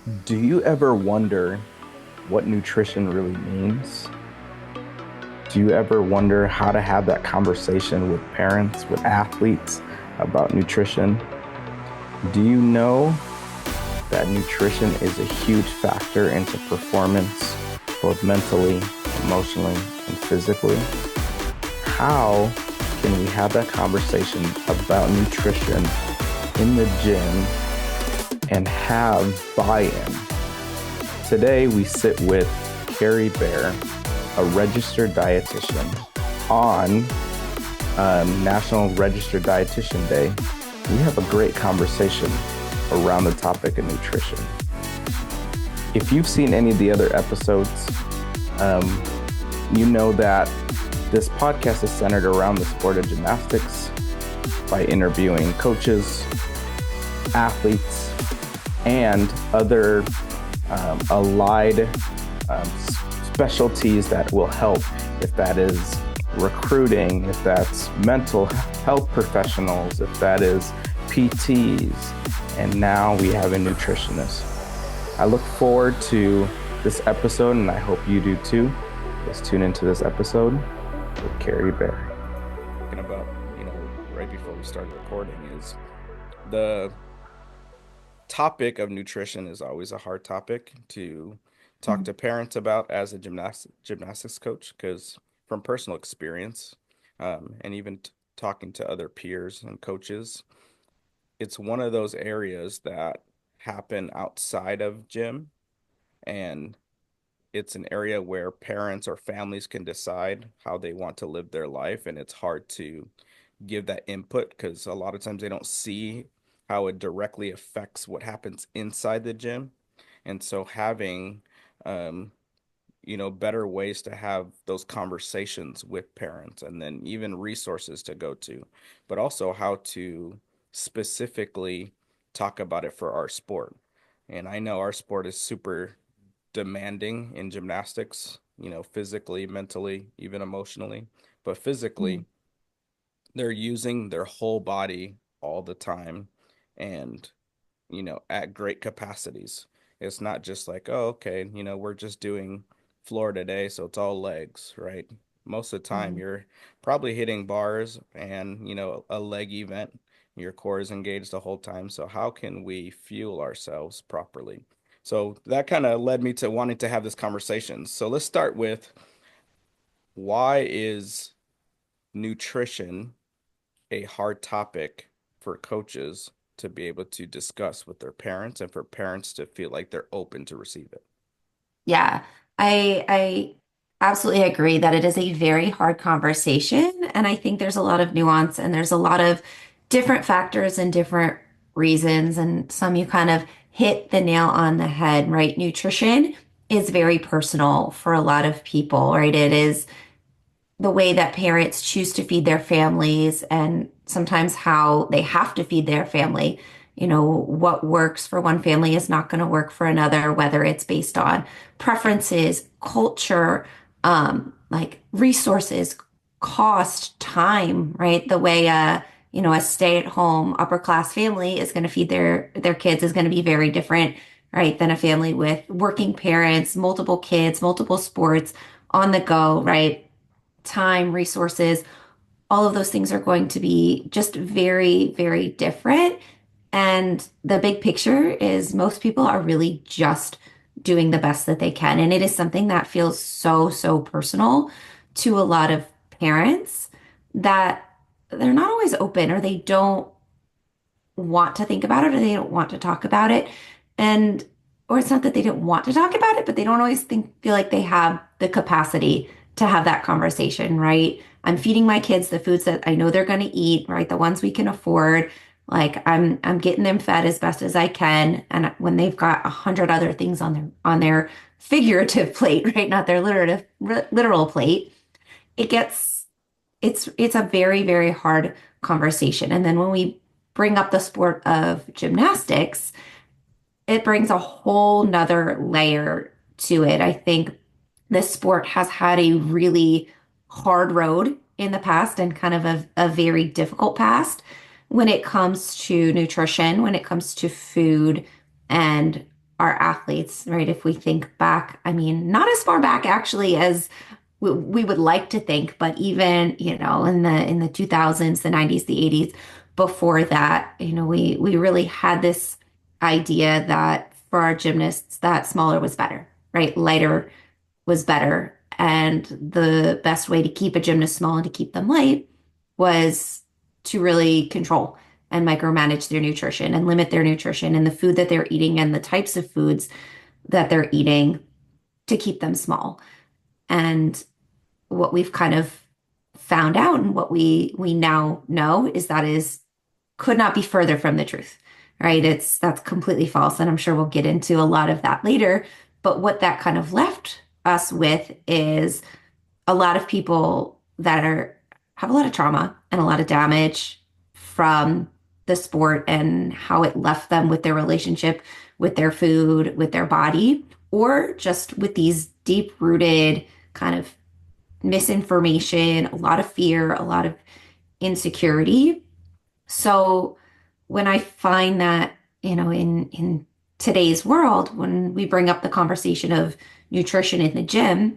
Do you ever wonder what nutrition really means? Do you ever wonder how to have that conversation with parents, with athletes about nutrition? Do you know that nutrition is a huge factor into performance, both mentally, emotionally, and physically? How can we have that conversation about nutrition in the gym and have buy-in? Today, we sit with Kerry Bair, a registered dietitian, on National Registered Dietitian Day. We have a great conversation around the topic of nutrition. If you've seen any of the other episodes, you know that this podcast is centered around the sport of gymnastics by interviewing coaches, athletes, and other allied specialties that will help, if that is recruiting, if that's mental health professionals, if that is PTs, and now we have a nutritionist. I look forward to this episode, and I hope you do too. Let's tune into this episode with Kerry Bair. Talking about, right before we started recording, is the topic of nutrition is always a hard topic to talk to parents about as a gymnastics coach, because from personal experience, and even talking to other peers and coaches, it's one of those areas that happen outside of gym, and it's an area where parents or families can decide how they want to live their life, and it's hard to give that input because a lot of times they don't see how it directly affects what happens inside the gym. And so having better ways to have those conversations with parents, and then even resources to go to, but also how to specifically talk about it for our sport. And I know our sport is super demanding in gymnastics, physically, mentally, even emotionally. But physically, they're using their whole body all the time and, at great capacities. It's not just like, oh, okay, we're just doing floor today, so it's all legs, right? Most of the time, Mhm. you're probably hitting bars and, a leg event. Your core is engaged the whole time. So, how can we fuel ourselves properly? So, that kind of led me to wanting to have this conversation. So, let's start with, why is nutrition a hard topic for coaches to be able to discuss with their parents, and for parents to feel like they're open to receive it? Yeah, I absolutely agree that it is a very hard conversation, and I think there's a lot of nuance and there's a lot of different factors and different reasons, and some you kind of hit the nail on the head, right? Nutrition is very personal for a lot of people, right? It is the way that parents choose to feed their families and sometimes how they have to feed their family. What works for one family is not going to work for another, whether it's based on preferences, culture, like resources, cost, time, right? The way a stay-at-home upper class family is going to feed their kids is going to be very different, right, than a family with working parents, multiple kids, multiple sports on the go, right? Time, resources, all of those things are going to be just very, very different. And the big picture is most people are really just doing the best that they can. And it is something that feels so, so personal to a lot of parents that they're not always open, or they don't want to think about it, or they don't want to talk about it. And or it's not that they don't want to talk about it, but they don't always feel like they have the capacity to have that conversation, right? I'm feeding my kids the foods that I know they're going to eat, right? The ones we can afford. Like I'm getting them fed as best as I can. And when they've got 100 other things on their figurative plate, right? Not their literal plate, it gets it's a very, very hard conversation. And then when we bring up the sport of gymnastics, it brings a whole nother layer to it. I think this sport has had a really hard road in the past, and kind of a very difficult past when it comes to nutrition, when it comes to food and our athletes, right? If we think back, I mean, not as far back actually as we would like to think, but even, in the 2000s, the 90s, the 80s, before that, we really had this idea that for our gymnasts that smaller was better, right? Lighter was better. And the best way to keep a gymnast small and to keep them light was to really control and micromanage their nutrition and limit their nutrition and the food that they're eating and the types of foods that they're eating to keep them small. And what we've kind of found out and what we now know is that is could not be further from the truth, right? That's completely false. And I'm sure we'll get into a lot of that later. But what that kind of left us with is a lot of people that have a lot of trauma and a lot of damage from the sport and how it left them with their relationship with their food, with their body, or just with these deep rooted kind of misinformation, a lot of fear, a lot of insecurity. So when I find that, in today's world, when we bring up the conversation of nutrition in the gym,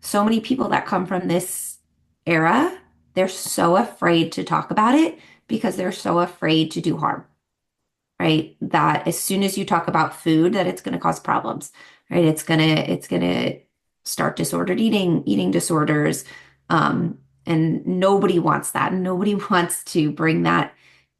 so many people that come from this era, they're so afraid to talk about it because they're so afraid to do harm, right? That as soon as you talk about food, that it's going to cause problems, right? It's gonna start disordered eating disorders, and nobody wants that. Nobody wants to bring that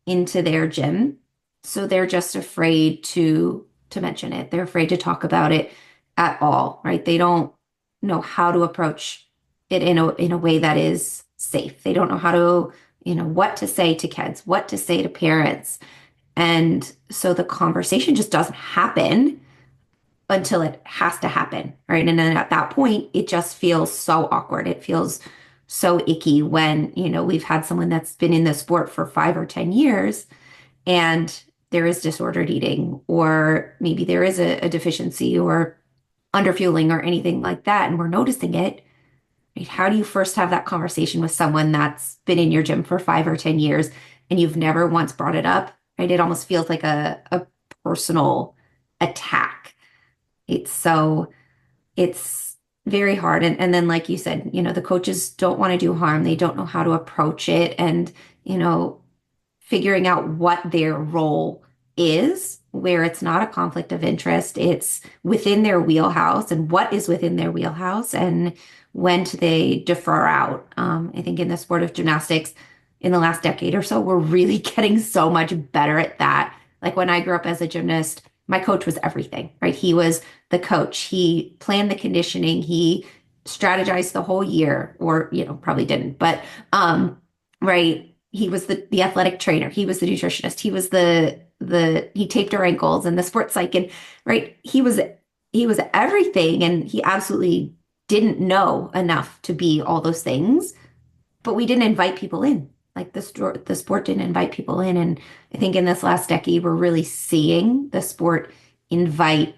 into their gym. So they're just afraid to mention it. They're afraid to talk about it at all, right? They don't know how to approach it in a way that is safe. They don't know how to, what to say to kids, what to say to parents. And so the conversation just doesn't happen until it has to happen, right? And then at that point, it just feels so awkward. It feels so icky when, we've had someone that's been in the sport for 5 or 10 years and there is disordered eating, or maybe there is a deficiency or underfueling or anything like that, and we're noticing it. Right? How do you first have that conversation with someone that's been in your gym for 5 or 10 years and you've never once brought it up? Right? It almost feels like a personal attack. It's very hard. And then, like you said, the coaches don't want to do harm. They don't know how to approach it. And, figuring out what their role is, where it's not a conflict of interest, it's within their wheelhouse and what is within their wheelhouse and when do they defer out. I think in the sport of gymnastics, in the last decade or so, we're really getting so much better at that. Like when I grew up as a gymnast, my coach was everything, right? He was the coach. He planned the conditioning. He strategized the whole year, or, probably didn't, but, right. He was the athletic trainer. He was the nutritionist. He was he taped our ankles and the sports psych, and right. He was everything, and he absolutely didn't know enough to be all those things, but we didn't invite people in. Like the sport didn't invite people in. And I think in this last decade, we're really seeing the sport invite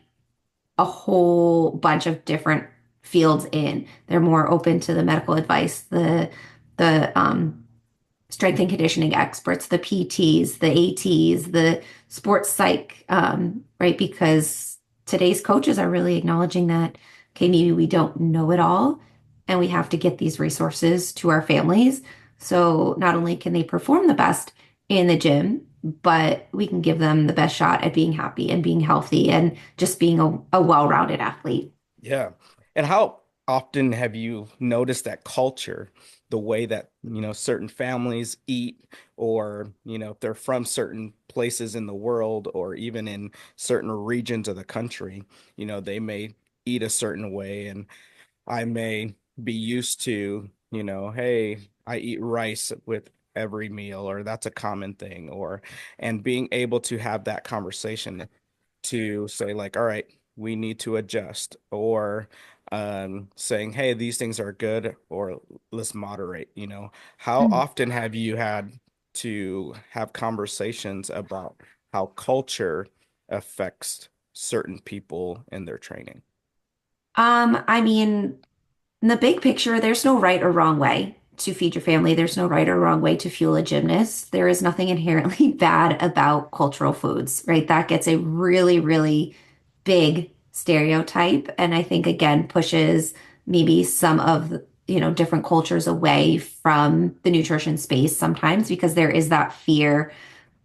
a whole bunch of different fields in. They're more open to the medical advice, the strength and conditioning experts, the PTs, the ATs, the sports psych, right? Because today's coaches are really acknowledging that, okay, maybe we don't know it all, and we have to get these resources to our families. So not only can they perform the best in the gym, but we can give them the best shot at being happy and being healthy and just being a well-rounded athlete. Yeah. And how often have you noticed that culture, the way that, certain families eat, or, if they're from certain places in the world or even in certain regions of the country, they may eat a certain way, and I may be used to, hey, I eat rice with every meal, or that's a common thing, and being able to have that conversation to say, like, all right, we need to adjust, or saying, hey, these things are good, or let's moderate. How often have you had to have conversations about how culture affects certain people in their training? I mean, in the big picture, there's no right or wrong way to feed your family. There's no right or wrong way to fuel a gymnast. There is nothing inherently bad about cultural foods, right? That gets a really, really big stereotype. And I think again pushes maybe some of different cultures away from the nutrition space sometimes because there is that fear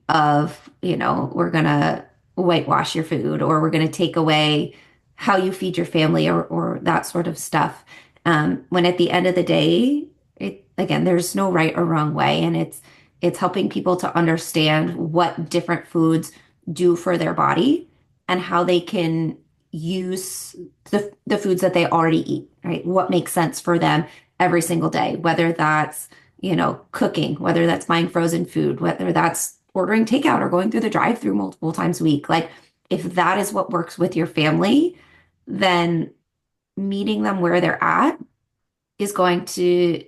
of, we're gonna whitewash your food or we're gonna take away how you feed your family or that sort of stuff. When at the end of the day, again, there's no right or wrong way, and it's helping people to understand what different foods do for their body and how they can use the foods that they already eat, right? What makes sense for them every single day, whether that's cooking, whether that's buying frozen food, whether that's ordering takeout or going through the drive-through multiple times a week. Like, if that is what works with your family, then meeting them where they're at is going to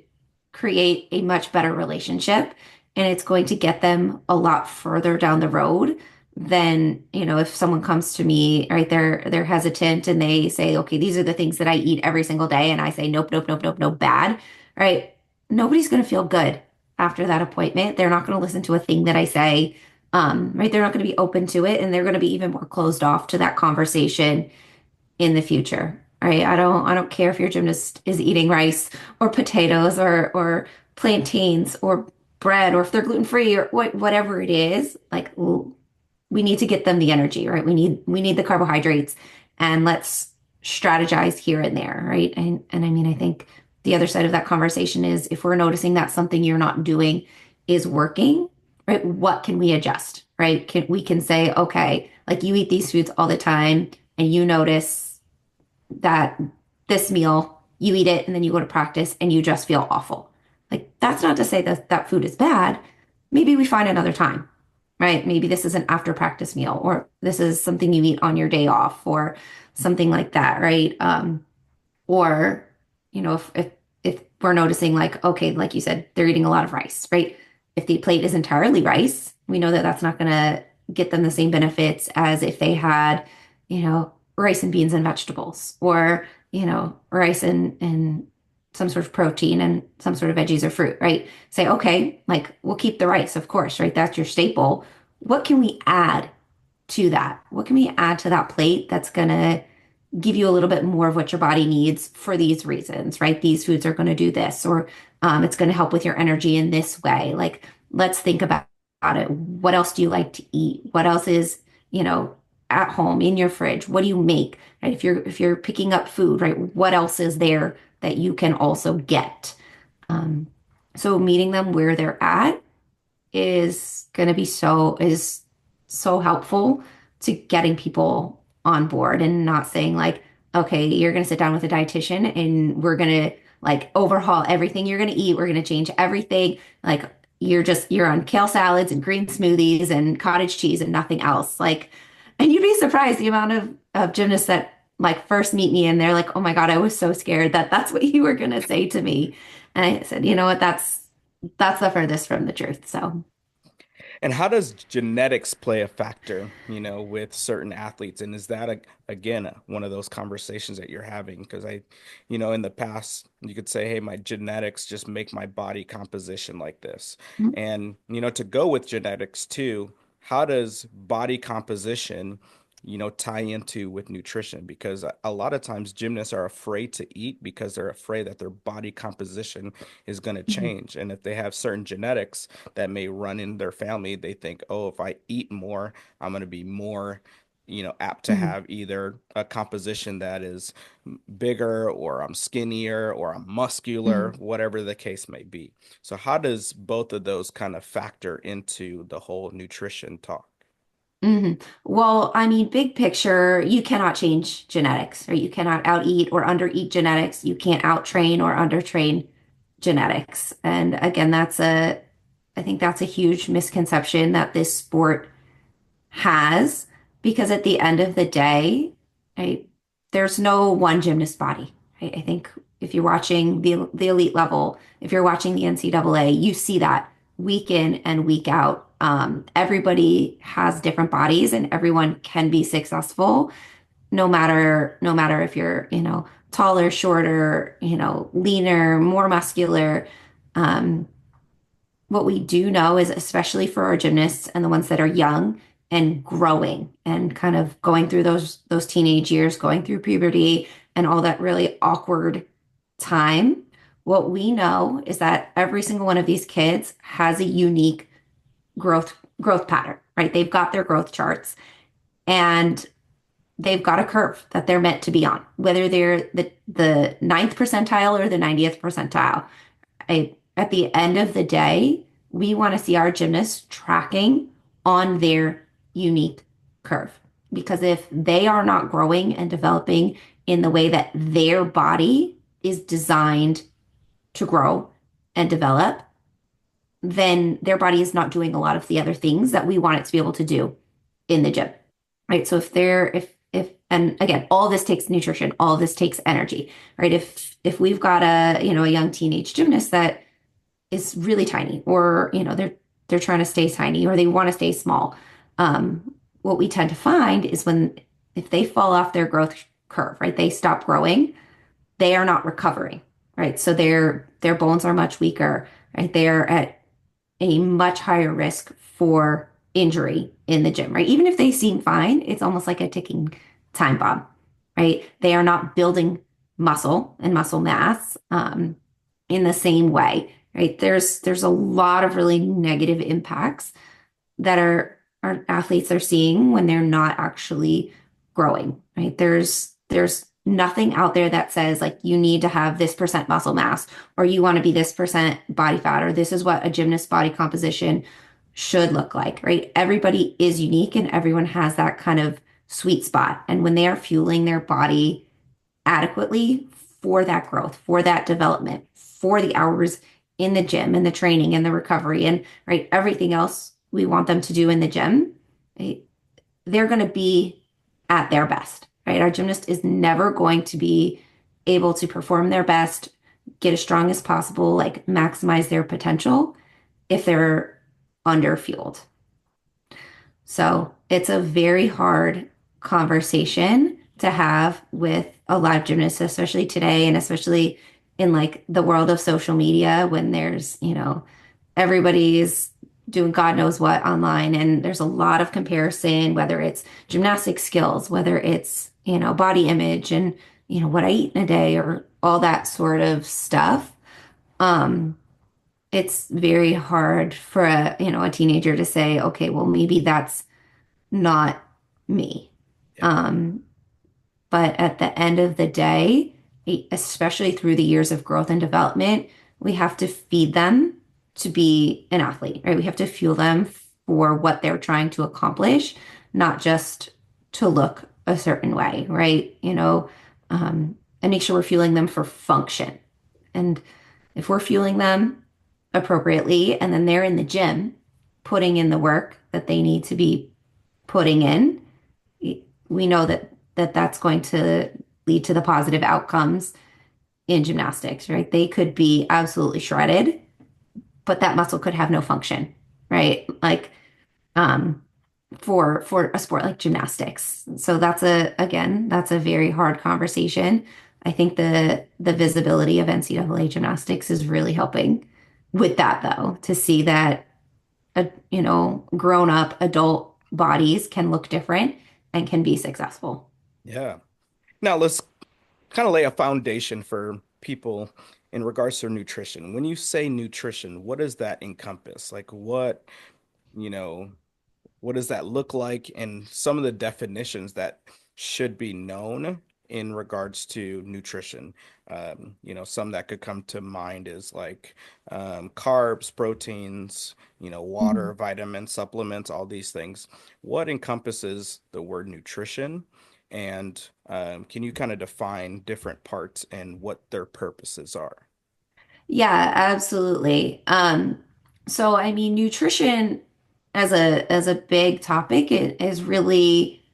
create a much better relationship, and it's going to get them a lot further down the road than, if someone comes to me, right, they're hesitant and they say, okay, these are the things that I eat every single day, and I say, nope, nope, nope, nope, nope, bad, right? Nobody's going to feel good after that appointment. They're not going to listen to a thing that I say, right? They're not going to be open to it, and they're going to be even more closed off to that conversation in the future. Right? I don't care if your gymnast is eating rice or potatoes or plantains or bread or if they're gluten free or whatever it is. Like, we need to get them the energy, right? We need the carbohydrates, and let's strategize here and there, right? And I mean, I think the other side of that conversation is if we're noticing that something you're not doing is working, right? What can we adjust, right? We can say, okay, like you eat these foods all the time and you notice that this meal, you eat it and then you go to practice and you just feel awful. Like, that's not to say that that food is bad. Maybe we find another time, right? Maybe this is an after practice meal, or this is something you eat on your day off, or something like that, right? Or, if we're noticing, like, okay, like you said, they're eating a lot of rice, right? If the plate is entirely rice, we know that that's not going to get them the same benefits as if they had, rice and beans and vegetables, or, rice and some sort of protein and some sort of veggies or fruit, right? Say, okay, like we'll keep the rice, of course, right? That's your staple. What can we add to that? What can we add to that plate that's going to give you a little bit more of what your body needs for these reasons, right? These foods are going to do this, or it's going to help with your energy in this way. Like, let's think about it. What else do you like to eat? What else is, at home in your fridge? What do you make? Right? If you're picking up food, right? What else is there that you can also get? Um, so meeting them where they're at is so helpful to getting people on board, and not saying like, okay, you're going to sit down with a dietitian and we're going to like overhaul everything you're going to eat. We're going to change everything. Like, you're on kale salads and green smoothies and cottage cheese and nothing else. Like, and you'd be surprised the amount of gymnasts that like first meet me and they're like, oh my God, I was so scared that that's what you were going to say to me. And I said, you know what, that's the furthest from the truth. So. And how does genetics play a factor, with certain athletes? And is that again one of those conversations that you're having? Because in the past, you could say, "Hey, my genetics just make my body composition like this," and to go with genetics too. How does body composition, tie into with nutrition? Because a lot of times gymnasts are afraid to eat because they're afraid that their body composition is going to Mhm. change. And if they have certain genetics that may run in their family, they think, oh, if I eat more, I'm going to be more, apt to Mhm. have either a composition that is bigger, or I'm skinnier, or I'm muscular, Mhm. whatever the case may be. So how does both of those kind of factor into the whole nutrition talk? hmm Well, I mean, big picture, you cannot change genetics, or you cannot out eat or under eat genetics. You can't out train or under train genetics. And again, I think that's a huge misconception that this sport has, because at the end of the day, right, there's no one gymnast body. Right? I think if you're watching the elite level, if you're watching the NCAA, you see that week in and week out. Everybody has different bodies, and everyone can be successful, no matter if you're taller, shorter, leaner, more muscular. Um, what we do know is, especially for our gymnasts and the ones that are young, and growing and kind of going through those teenage years, going through puberty and all that really awkward time, what we know is that every single one of these kids has a unique growth pattern, right? They've got their growth charts and they've got a curve that they're meant to be on, whether they're the ninth percentile or the 90th percentile. At the end of the day, we want to see our gymnasts tracking on their unique curve. Because if they are not growing and developing in the way that their body is designed to grow and develop, then their body is not doing a lot of the other things that we want it to be able to do in the gym. Right. So and again, all this takes nutrition, all this takes energy, right? If we've got a young teenage gymnast that is really tiny, or they're trying to stay tiny, or they want to stay small, what we tend to find is if they fall off their growth curve, right, they stop growing, they are not recovering, right? So their bones are much weaker, right? They are at a much higher risk for injury in the gym, right? Even if they seem fine, it's almost like a ticking time bomb, right? They are not building muscle and muscle mass in the same way, right? There's a lot of really negative impacts that our athletes are seeing when they're not actually growing, right? There's nothing out there that says like you need to have this percent muscle mass or you want to be this percent body fat or this is what a gymnast body composition should look like, right? Everybody is unique and everyone has that kind of sweet spot. And when they are fueling their body adequately for that growth, for that development, for the hours in the gym and the training and the recovery and right everything else we want them to do in the gym, right, they're going to be at their best, right? Our gymnast is never going to be able to perform their best, get as strong as possible, like maximize their potential if they're under fueled. So it's a very hard conversation to have with a live gymnast, especially today, and especially in like the world of social media when there's, everybody's doing God knows what online, and there's a lot of comparison, whether it's gymnastic skills, whether it's, body image and, what I eat in a day or all that sort of stuff. Um, it's very hard for a teenager to say, okay, well, maybe that's not me. Yeah. Um, but at the end of the day, especially through the years of growth and development, we have to feed them to be an athlete, right? We have to fuel them for what they're trying to accomplish, not just to look a certain way, right? And make sure we're fueling them for function. And if we're fueling them appropriately and then they're in the gym putting in the work that they need to be putting in, we know that's going to lead to the positive outcomes in gymnastics, right? They could be absolutely shredded, but that muscle could have no function, right? Like um, for a sport like gymnastics. So that's a very hard conversation. I think the visibility of NCAA gymnastics is really helping with that, though, to see that grown up adult bodies can look different and can be successful. Yeah. Now let's kind of lay a foundation for people in regards to nutrition. When you say nutrition, what does that encompass? Like you know, what does that look like? And some of the definitions that should be known in regards to nutrition. Some that could come to mind is like carbs, proteins, water, Mhm. vitamins, supplements, all these things. What encompasses the word nutrition? And can you kind of define different parts and what their purposes are? Yeah, absolutely. So I mean, nutrition as a big topic is really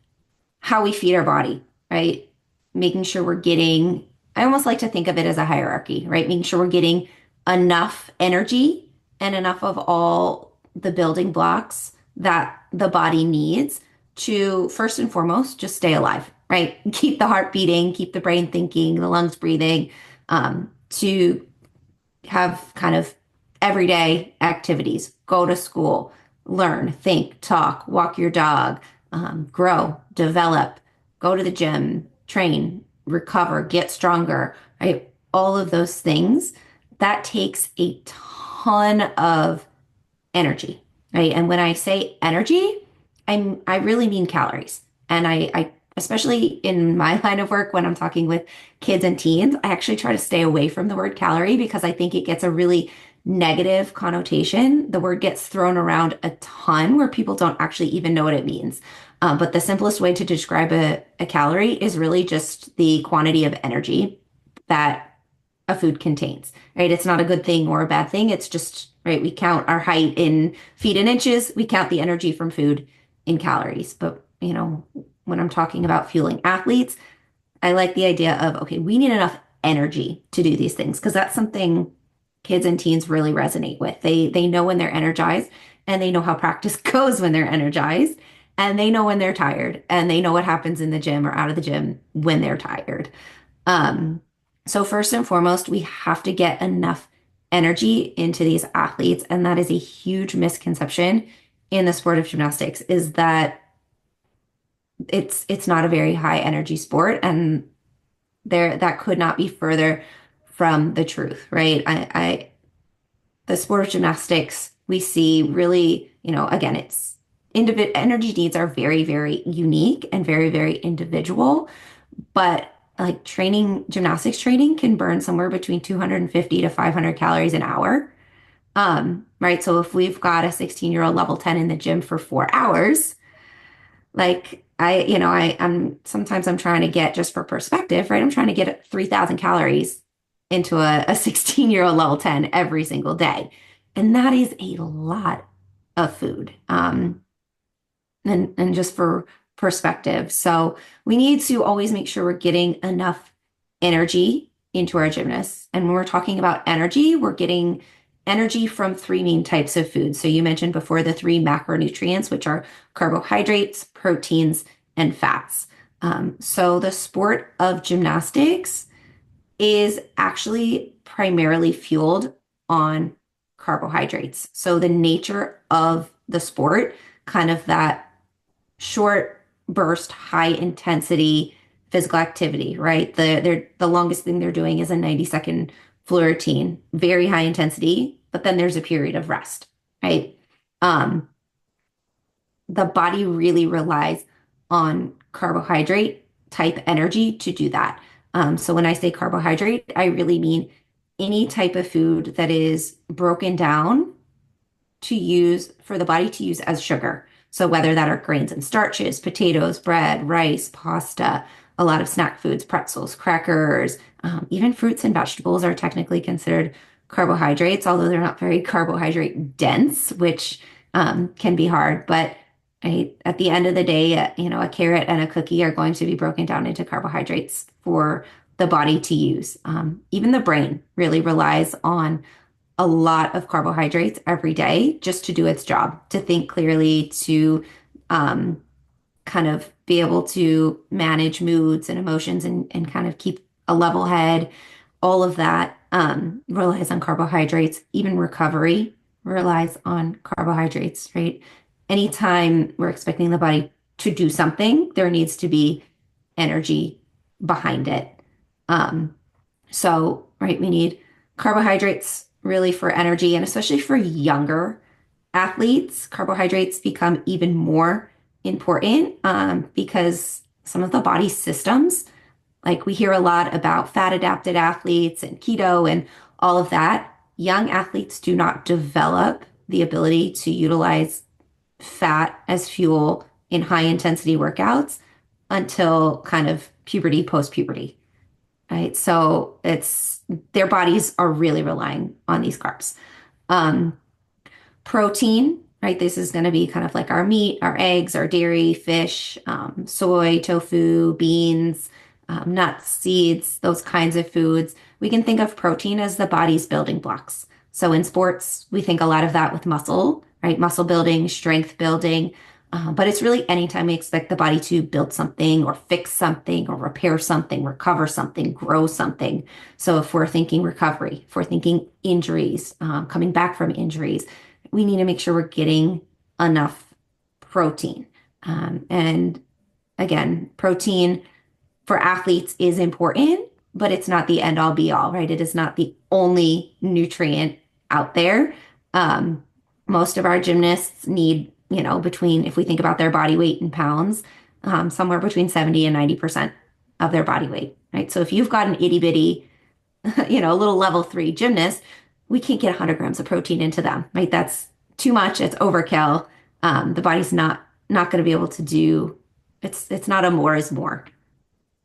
how we feed our body, right? Making sure we're getting, I almost like to think of it as a hierarchy, right? Making sure we're getting enough energy and enough of all the building blocks that the body needs to, first and foremost, just stay alive, right? Keep the heart beating, keep the brain thinking, the lungs breathing, to have kind of everyday activities, go to school, learn, think, talk, walk your dog, grow, develop, go to the gym, train, recover, get stronger, right? All of those things, that takes a ton of energy, right? And when I say energy, I really mean calories. And I especially in my line of work when I'm talking with kids and teens, I actually try to stay away from the word calorie because I think it gets a really negative connotation. The word gets thrown around a ton where people don't actually even know what it means. But the simplest way to describe a calorie is really just the quantity of energy that a food contains, right? It's not a good thing or a bad thing. It's just, right, we count our height in feet and inches. We count the energy from food in calories. But, when I'm talking about fueling athletes, I like the idea of, okay, we need enough energy to do these things because that's something kids and teens really resonate with. They know when they're energized and they know how practice goes when they're energized and they know when they're tired and they know what happens in the gym or out of the gym when they're tired. Um, so first and foremost, we have to get enough energy into these athletes, and that is a huge misconception in the sport of gymnastics, is that it's not a very high energy sport, and that could not be further from the truth, right? The sport of gymnastics, we see really, again, it's individual energy needs are very, very unique and very, very individual. But like gymnastics training can burn somewhere between 250 to 500 calories an hour. Right. So if we've got a 16-year-old level 10 in the gym for 4 hours, like I'm sometimes I'm trying to get, just for perspective, right? I'm trying to get 3,000 calories into a 16-year-old level 10 every single day. And that is a lot of food. And just for perspective. So we need to always make sure we're getting enough energy into our gymnasts. And when we're talking about energy, we're getting energy from three main types of food. So you mentioned before the three macronutrients, which are carbohydrates, proteins, and fats. So the sport of gymnastics is actually primarily fueled on carbohydrates. So the nature of the sport, kind of that short burst, high intensity physical activity, right? The longest thing they're doing is a 90-second floor routine, very high intensity, but then there's a period of rest, right? Um, the body really relies on carbohydrate type energy to do that. So when I say carbohydrate, I really mean any type of food that is broken down to use for the body to use as sugar. So whether that are grains and starches, potatoes, bread, rice, pasta, a lot of snack foods, pretzels, crackers, even fruits and vegetables are technically considered carbohydrates, although they're not very carbohydrate dense, which can be hard. But at the end of the day, a carrot and a cookie are going to be broken down into carbohydrates for the body to use. Even the brain really relies on a lot of carbohydrates every day just to do its job, to think clearly, to kind of be able to manage moods and emotions and kind of keep a level head. All of that relies on carbohydrates. Even recovery relies on carbohydrates, right? Anytime we're expecting the body to do something, there needs to be energy behind it. So, right, we need carbohydrates really for energy, and especially for younger athletes, carbohydrates become even more important because some of the body systems, like we hear a lot about fat adapted athletes and keto and all of that. Young athletes do not develop the ability to utilize fat as fuel in high intensity workouts until kind of puberty, post puberty, right? So their bodies are really relying on these carbs. Um, Protein, right? This is going to be kind of like our meat, our eggs, our dairy, fish, soy, tofu, beans, nuts, seeds, those kinds of foods. We can think of protein as the body's building blocks. So in sports, we think a lot of that with muscle, right? Muscle building, strength building. But it's really anytime we expect the body to build something or fix something or repair something, recover something, grow something. So if we're thinking recovery, if we're thinking injuries, coming back from injuries, we need to make sure we're getting enough protein. And again, protein for athletes is important, but it's not the end all be all, right? It is not the only nutrient out there. Um, Most of our gymnasts need, between, if we think about their body weight in pounds, somewhere between 70 and 90% of their body weight, right? So if you've got an itty bitty, a little level three gymnast, we can't get 100 grams of protein into them, right? That's too much. It's overkill. The body's not going to be able to do. It's not a more is more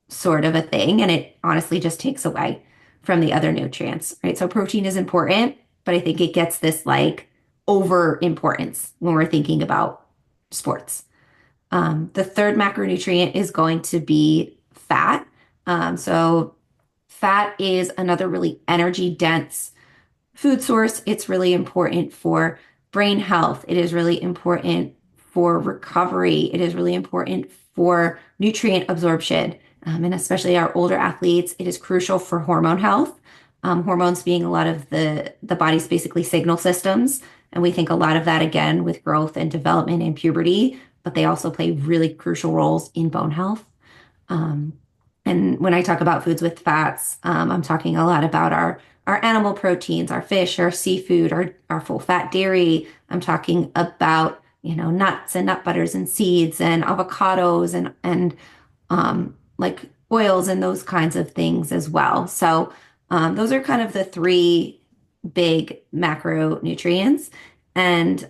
sort of a thing, and it honestly just takes away from the other nutrients, right? So protein is important, but I think it gets this like over importance when we're thinking about sports. The third macronutrient is going to be fat. So fat is another really energy dense food source. It's really important for brain health. It is really important for recovery. It is really important for nutrient absorption. And especially our older athletes, it is crucial for hormone health. Hormones being a lot of the body's basically signal systems. And we think a lot of that again with growth and development and puberty, but they also play really crucial roles in bone health. Um, and when I talk about foods with fats, I'm talking a lot about our animal proteins, our fish, our seafood, our full fat dairy. I'm talking about, nuts and nut butters and seeds and avocados and like oils and those kinds of things as well. So those are kind of the three big macronutrients. And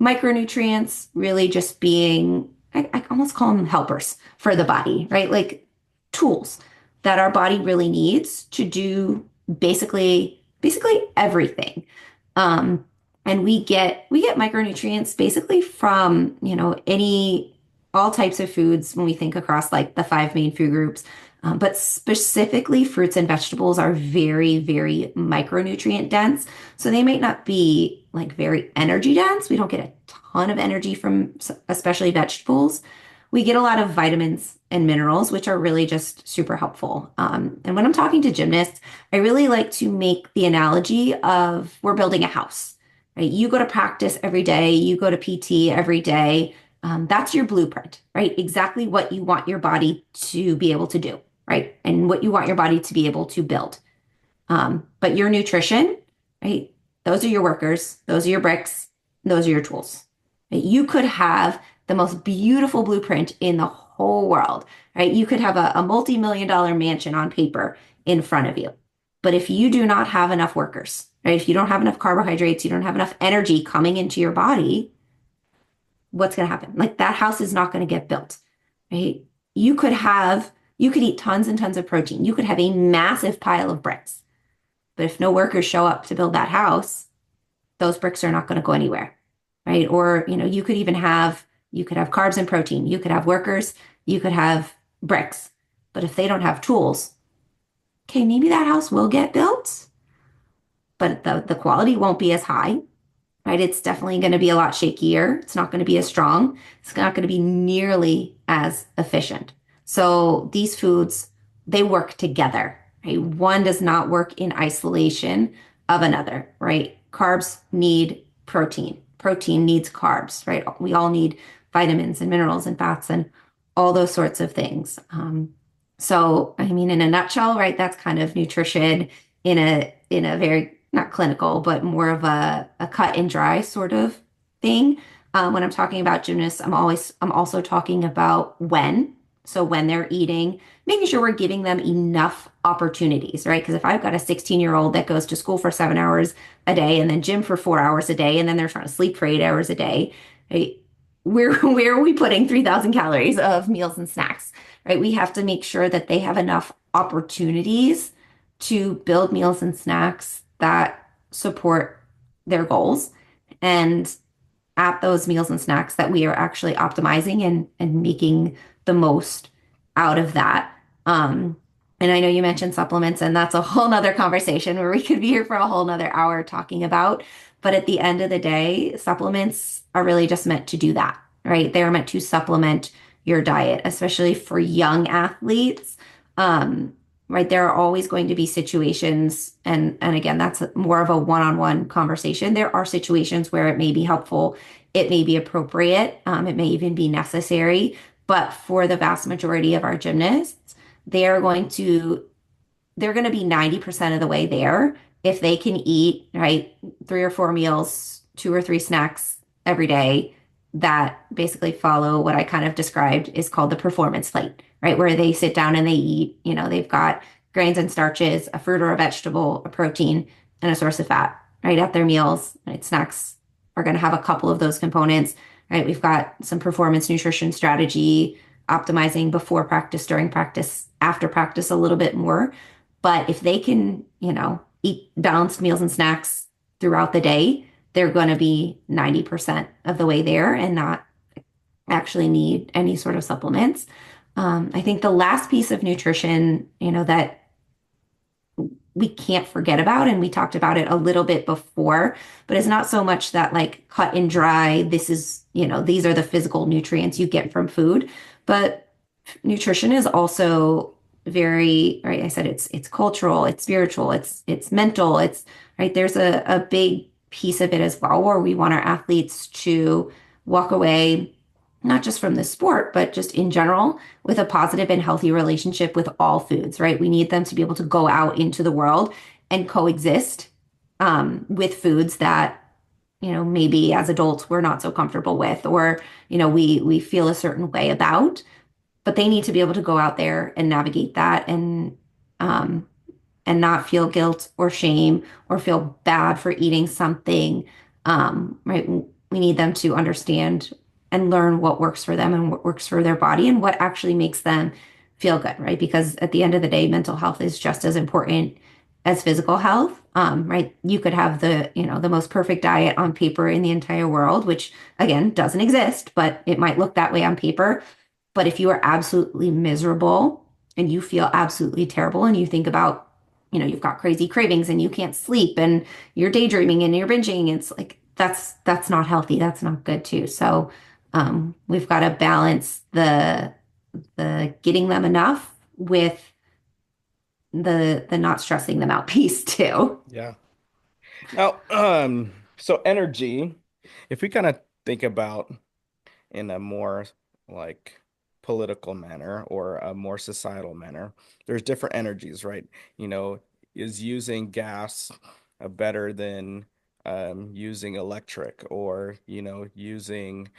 micronutrients really just being, I almost call them helpers for the body, right? Like tools that our body really needs to do basically everything. And we get micronutrients basically from, all types of foods when we think across like the five main food groups. But specifically, fruits and vegetables are very, very micronutrient dense. So they might not be like very energy dense. We don't get a ton of energy from especially vegetables. We get a lot of vitamins and minerals, which are really just super helpful. And when I'm talking to gymnasts, I really like to make the analogy of we're building a house, right? You go to practice every day, you go to PT every day. That's your blueprint, right? Exactly what you want your body to be able to do, right? And what you want your body to be able to build. But your nutrition, right? Those are your workers, those are your bricks, those are your tools. Right? You could have the most beautiful blueprint in the whole world, right? You could have a multi-million dollar mansion on paper in front of you. But if you do not have enough workers, right? If you don't have enough carbohydrates, you don't have enough energy coming into your body, what's going to happen? Like that house is not going to get built, right? You could eat tons and tons of protein. You could have a massive pile of bricks. But if no workers show up to build that house, those bricks are not going to go anywhere, right? Or, you could have carbs and protein. You could have workers. You could have bricks. But if they don't have tools, okay, maybe that house will get built, but the quality won't be as high, right? It's definitely going to be a lot shakier. It's not going to be as strong. It's not going to be nearly as efficient. So these foods, they work together, right? One does not work in isolation of another, right? Carbs need protein. Protein needs carbs, right? We all need vitamins and minerals and fats and all those sorts of things. So, I mean, in a nutshell, right, that's kind of nutrition in a very not clinical, but more of a cut and dry sort of thing. When I'm talking about gymnasts, I'm also talking about when. So when they're eating, making sure we're giving them enough opportunities, right? Because if I've got a 16-year-old that goes to school for 7 hours a day and then gym for 4 hours a day, and then they're trying to sleep for 8 hours a day, right? Where are we putting 3,000 calories of meals and snacks, right? We have to make sure that they have enough opportunities to build meals and snacks that support their goals. And at those meals and snacks that we are actually optimizing and making the most out of that. And I know you mentioned supplements, and that's a whole nother conversation where we could be here for a whole nother hour talking about. But at the end of the day, supplements are really just meant to do that, right? They're meant to supplement your diet, especially for young athletes. Right, there are always going to be situations, and again, that's more of a one-on-one conversation. There are situations where it may be helpful it may be appropriate. It may even be necessary. But for the vast majority of our gymnasts, they are going to they're going to be 90% of the way there if they can eat, right, 3 or 4 meals, 2 or 3 snacks every day that basically follow what I kind of described is called the performance plate, right? Where they sit down and they eat, they've got grains and starches, a fruit or a vegetable, a protein, and a source of fat, right, at their meals. Right? Snacks are going to have a couple of those components, right? We've got some performance nutrition strategy, optimizing before practice, during practice, after practice a little bit more. But if they can, eat balanced meals and snacks throughout the day, they're going to be 90% of the way there and not actually need any sort of supplements. I think the last piece of nutrition, that we can't forget about, and we talked about it a little bit before, but it's not so much that like cut and dry, this is, these are the physical nutrients you get from food, but nutrition is also very, right, I said it's cultural, it's spiritual, it's mental, it's right, there's a big piece of it as well where we want our athletes to walk away not just from the sport, but just in general, with a positive and healthy relationship with all foods, right? We need them to be able to go out into the world and coexist with foods that, maybe as adults we're not so comfortable with, or, we feel a certain way about, but they need to be able to go out there and navigate that um, and not feel guilt or shame or feel bad for eating something. Right? We need them to understand and learn what works for them and what works for their body and what actually makes them feel good, right? Because at the end of the day, mental health is just as important as physical health. Right? You could have the most perfect diet on paper in the entire world, which again doesn't exist, but it might look that way on paper. But if you are absolutely miserable and you feel absolutely terrible and you think about, you've got crazy cravings and you can't sleep and you're daydreaming and you're binging, it's like that's not healthy. That's not good too. So we've got to balance the getting them enough with the not stressing them out piece too. Yeah. Now, so energy, if we kind of think about in a more like political manner or a more societal manner, there's different energies, right? You know, is using gas better than using electric or, using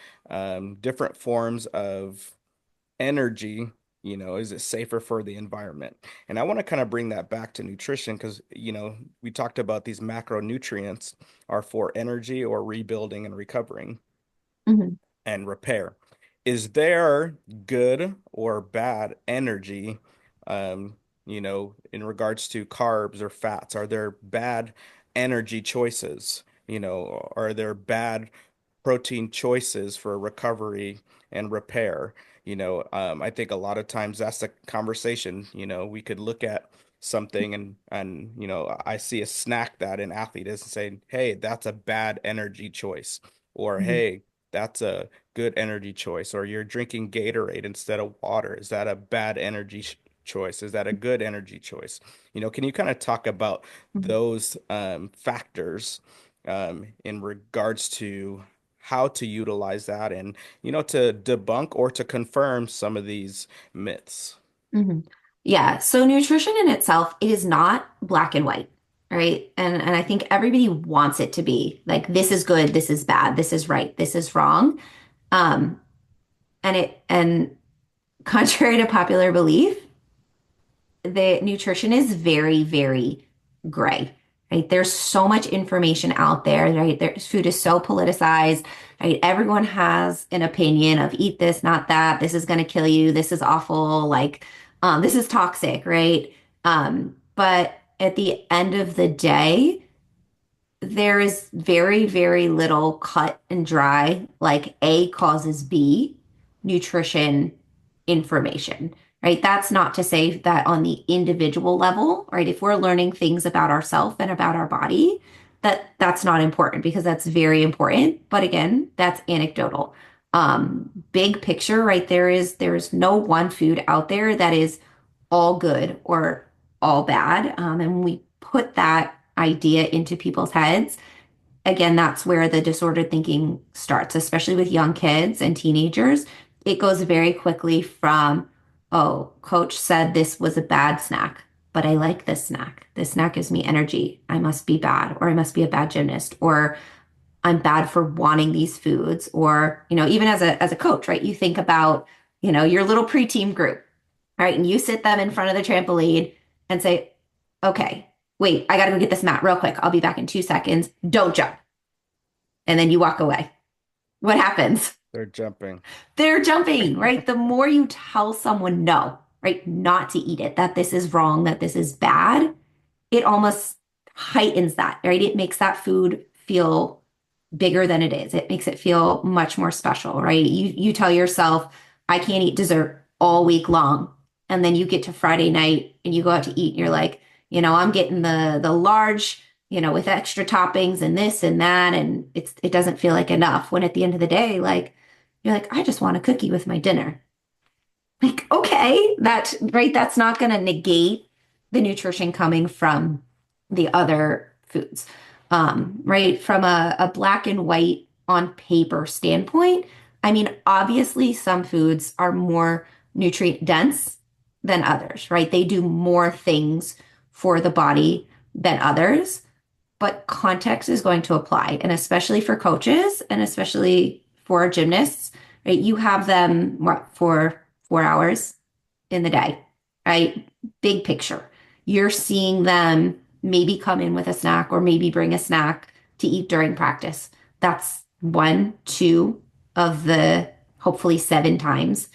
different forms of energy, is it safer for the environment? And I want to kind of bring that back to nutrition because, we talked about these macronutrients are for energy or rebuilding and recovering Mhm. and repair. Is there good or bad energy, in regards to carbs or fats? Are there bad energy choices? Are there bad protein choices for recovery and repair? I think a lot of times that's a conversation. We could look at something and I see a snack that an athlete is and say, hey, that's a bad energy choice, or Mhm. hey, that's a good energy choice, or you're drinking Gatorade instead of water. Is that a bad energy choice? Is that a good energy choice? Can you kind of talk about Mhm. those factors in regards to how to utilize that and, to debunk or to confirm some of these myths? Mhm. Yeah. So nutrition in itself, it is not black and white, right? And I think everybody wants it to be like this is good, this is bad, this is right, this is wrong. Um, and contrary to popular belief, the nutrition is very, very gray, right? There's so much information out there, right? Food is so politicized, right? Everyone has an opinion of eat this, not that. This is going to kill you. This is awful. Like, this is toxic, right? But at the end of the day, there is very, very little cut and dry, like A causes B nutrition information, right? That's not to say that on the individual level, right? If we're learning things about ourselves and about our body, that's not important because that's very important. But again, that's anecdotal. Big picture, right? There's no one food out there that is all good or all bad. And when we put that idea into people's heads, again, that's where the disordered thinking starts, especially with young kids and teenagers. It goes very quickly from, oh, coach said this was a bad snack, but I like this snack. This snack gives me energy. I must be bad, or I must be a bad gymnast, or I'm bad for wanting these foods. Or, even as a coach, right? You think about, your little pre-team group, right? And you sit them in front of the trampoline and say, okay, wait, I got to go get this mat real quick. I'll be back in 2 seconds. Don't jump. And then you walk away. What happens? They're jumping. They're jumping, right? The more you tell someone no, right, not to eat it, that this is wrong, that this is bad, it almost heightens that, right? It makes that food feel bigger than it is. It makes it feel much more special, right? You tell yourself, I can't eat dessert all week long. And then you get to Friday night and you go out to eat and you're like, I'm getting the large, with extra toppings and this and that. And it doesn't feel like enough. When at the end of the day, like you're like, I just want a cookie with my dinner. Like, okay, that right, that's not going to negate the nutrition coming from the other foods. Right, from a black and white on paper standpoint, I mean, obviously some foods are more nutrient dense than others, right? They do more things for the body than others, but context is going to apply. And especially for coaches and especially for gymnasts, right? You have them what, for 4 hours in the day, right? Big picture. You're seeing them maybe come in with a snack or maybe bring a snack to eat during practice. That's one, two of the hopefully 7 times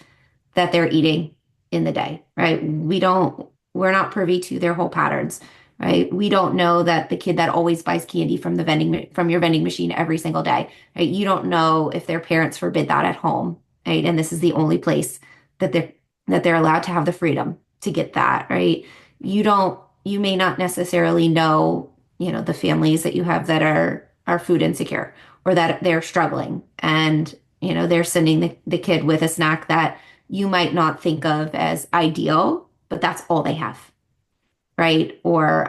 that they're eating in the day, right? We're not privy to their whole patterns, right? We don't know that the kid that always buys candy from your vending machine every single day, right? You don't know if their parents forbid that at home, right? And this is the only place that they're allowed to have the freedom to get that, right? You may not necessarily know, the families that you have that are food insecure or that they're struggling and they're sending the kid with a snack that you might not think of as ideal, but that's all they have, right? Or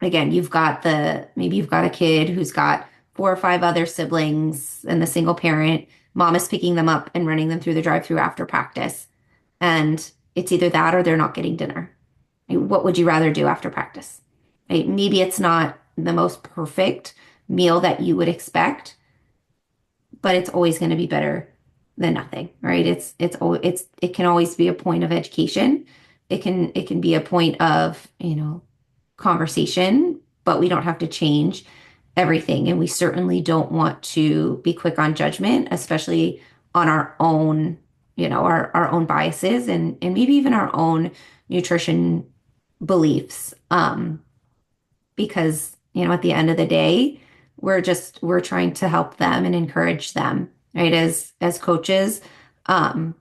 again, maybe you've got a kid who's got 4 or 5 other siblings and the single parent mom is picking them up and running them through the drive-through after practice. And it's either that or they're not getting dinner. Right? What would you rather do after practice? Right? Maybe it's not the most perfect meal that you would expect, but it's always going to be better than nothing, right? It can always be a point of education. It can be a point of, conversation, but we don't have to change everything. And we certainly don't want to be quick on judgment, especially on our own, our own biases and maybe even our own nutrition beliefs. Because, at the end of the day, we're trying to help them and encourage them, right? As coaches, um,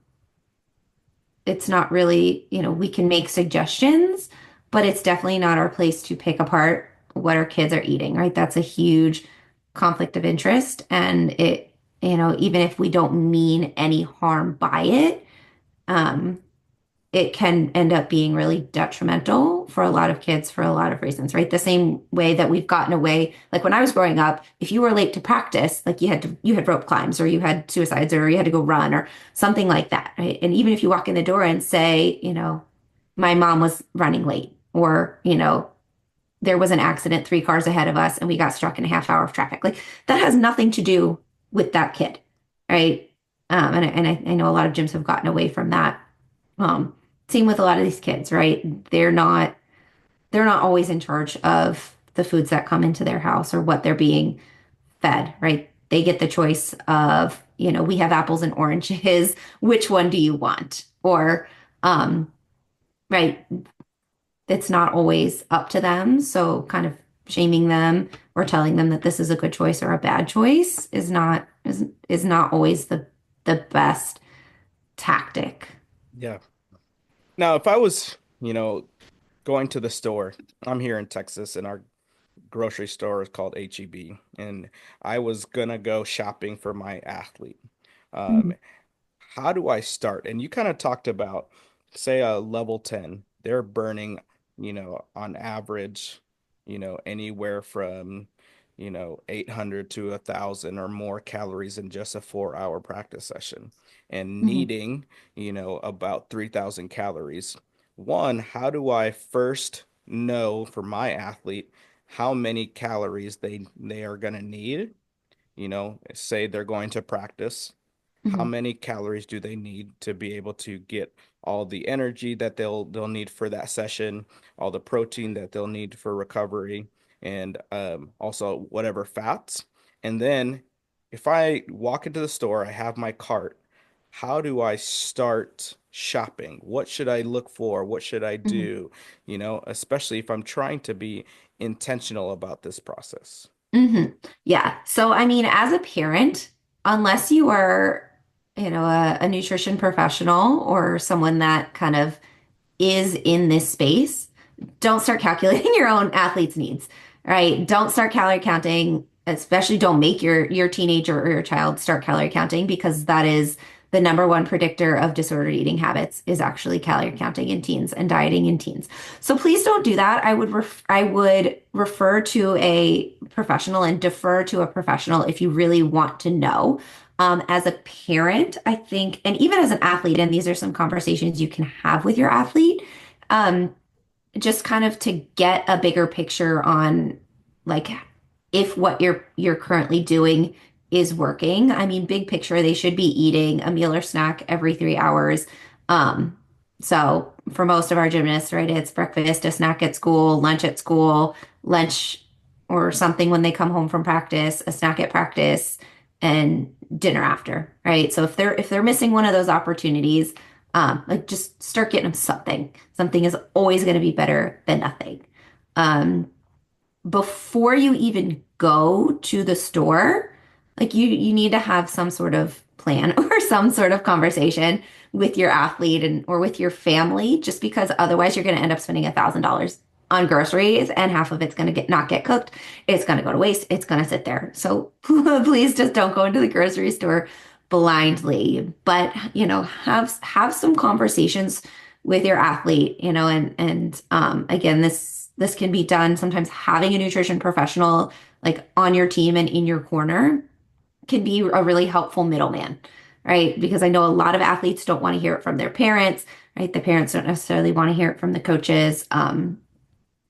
it's not really, we can make suggestions, but it's definitely not our place to pick apart what our kids are eating, right? That's a huge conflict of interest. And even if we don't mean any harm by it, um, it can end up being really detrimental for a lot of kids for a lot of reasons, right? The same way that we've gotten away, like when I was growing up, if you were late to practice, like you had rope climbs or you had suicides or you had to go run or something like that, right? And even if you walk in the door and say, my mom was running late or, there was an accident 3 cars ahead of us and we got stuck in a half hour of traffic, like that has nothing to do with that kid, right? And I know a lot of gyms have gotten away from that. Um, Same with a lot of these kids, right? They're not always in charge of the foods that come into their house or what they're being fed, right? They get the choice of, we have apples and oranges. Which one do you want? Or, right, it's not always up to them. So kind of shaming them or telling them that this is a good choice or a bad choice is not always the best tactic. Yeah. Now, if I was, going to the store, I'm here in Texas and our grocery store is called HEB, and I was gonna go shopping for my athlete. Um, how do I start? And you kind of talked about, say, a level 10, they're burning, on average, anywhere from 800 to 1,000 or more calories in just a 4 hour practice session and Mhm. needing, about 3,000 calories. One, how do I first know for my athlete how many calories they are going to need? Say they're going to practice. How Mhm. many calories do they need to be able to get all the energy that they'll need for that session, all the protein that they'll need for recovery, and also whatever fats. And then if I walk into the store, I have my cart. How do I start shopping? What should I look for? What should I Mhm. do? Especially if I'm trying to be intentional about this process. Hmm. Yeah. So, I mean, as a parent, unless you are, a nutrition professional or someone that kind of is in this space, don't start calculating your own athlete's needs, right? Don't start calorie counting, especially don't make your teenager or your child start calorie counting because that is the number one predictor of disordered eating habits is actually calorie counting in teens and dieting in teens. So please don't do that. I would refer to a professional and defer to a professional if you really want to know. As a parent, I think, and even as an athlete, and these are some conversations you can have with your athlete, um, just kind of to get a bigger picture on like if what you're currently doing is working. I mean, big picture, they should be eating a meal or snack every 3 hours. Um, so for most of our gymnasts, right, it's breakfast, a snack at school, lunch or something when they come home from practice, a snack at practice, and dinner after, right? So if they're missing one of those opportunities, like just start getting them something. Something is always going to be better than nothing. Um, Before you even go to the store, like you need to have some sort of plan or some sort of conversation with your athlete and or with your family, just because otherwise you're going to end up spending $1,000 on groceries and half of it's going to get not get cooked. It's going to go to waste. It's going to sit there. So please just don't go into the grocery store blindly, but have some conversations with your athlete, and again, this can be done sometimes having a nutrition professional like on your team and in your corner can be a really helpful middleman, right? Because I know a lot of athletes don't want to hear it from their parents, right? The parents don't necessarily want to hear it from the coaches.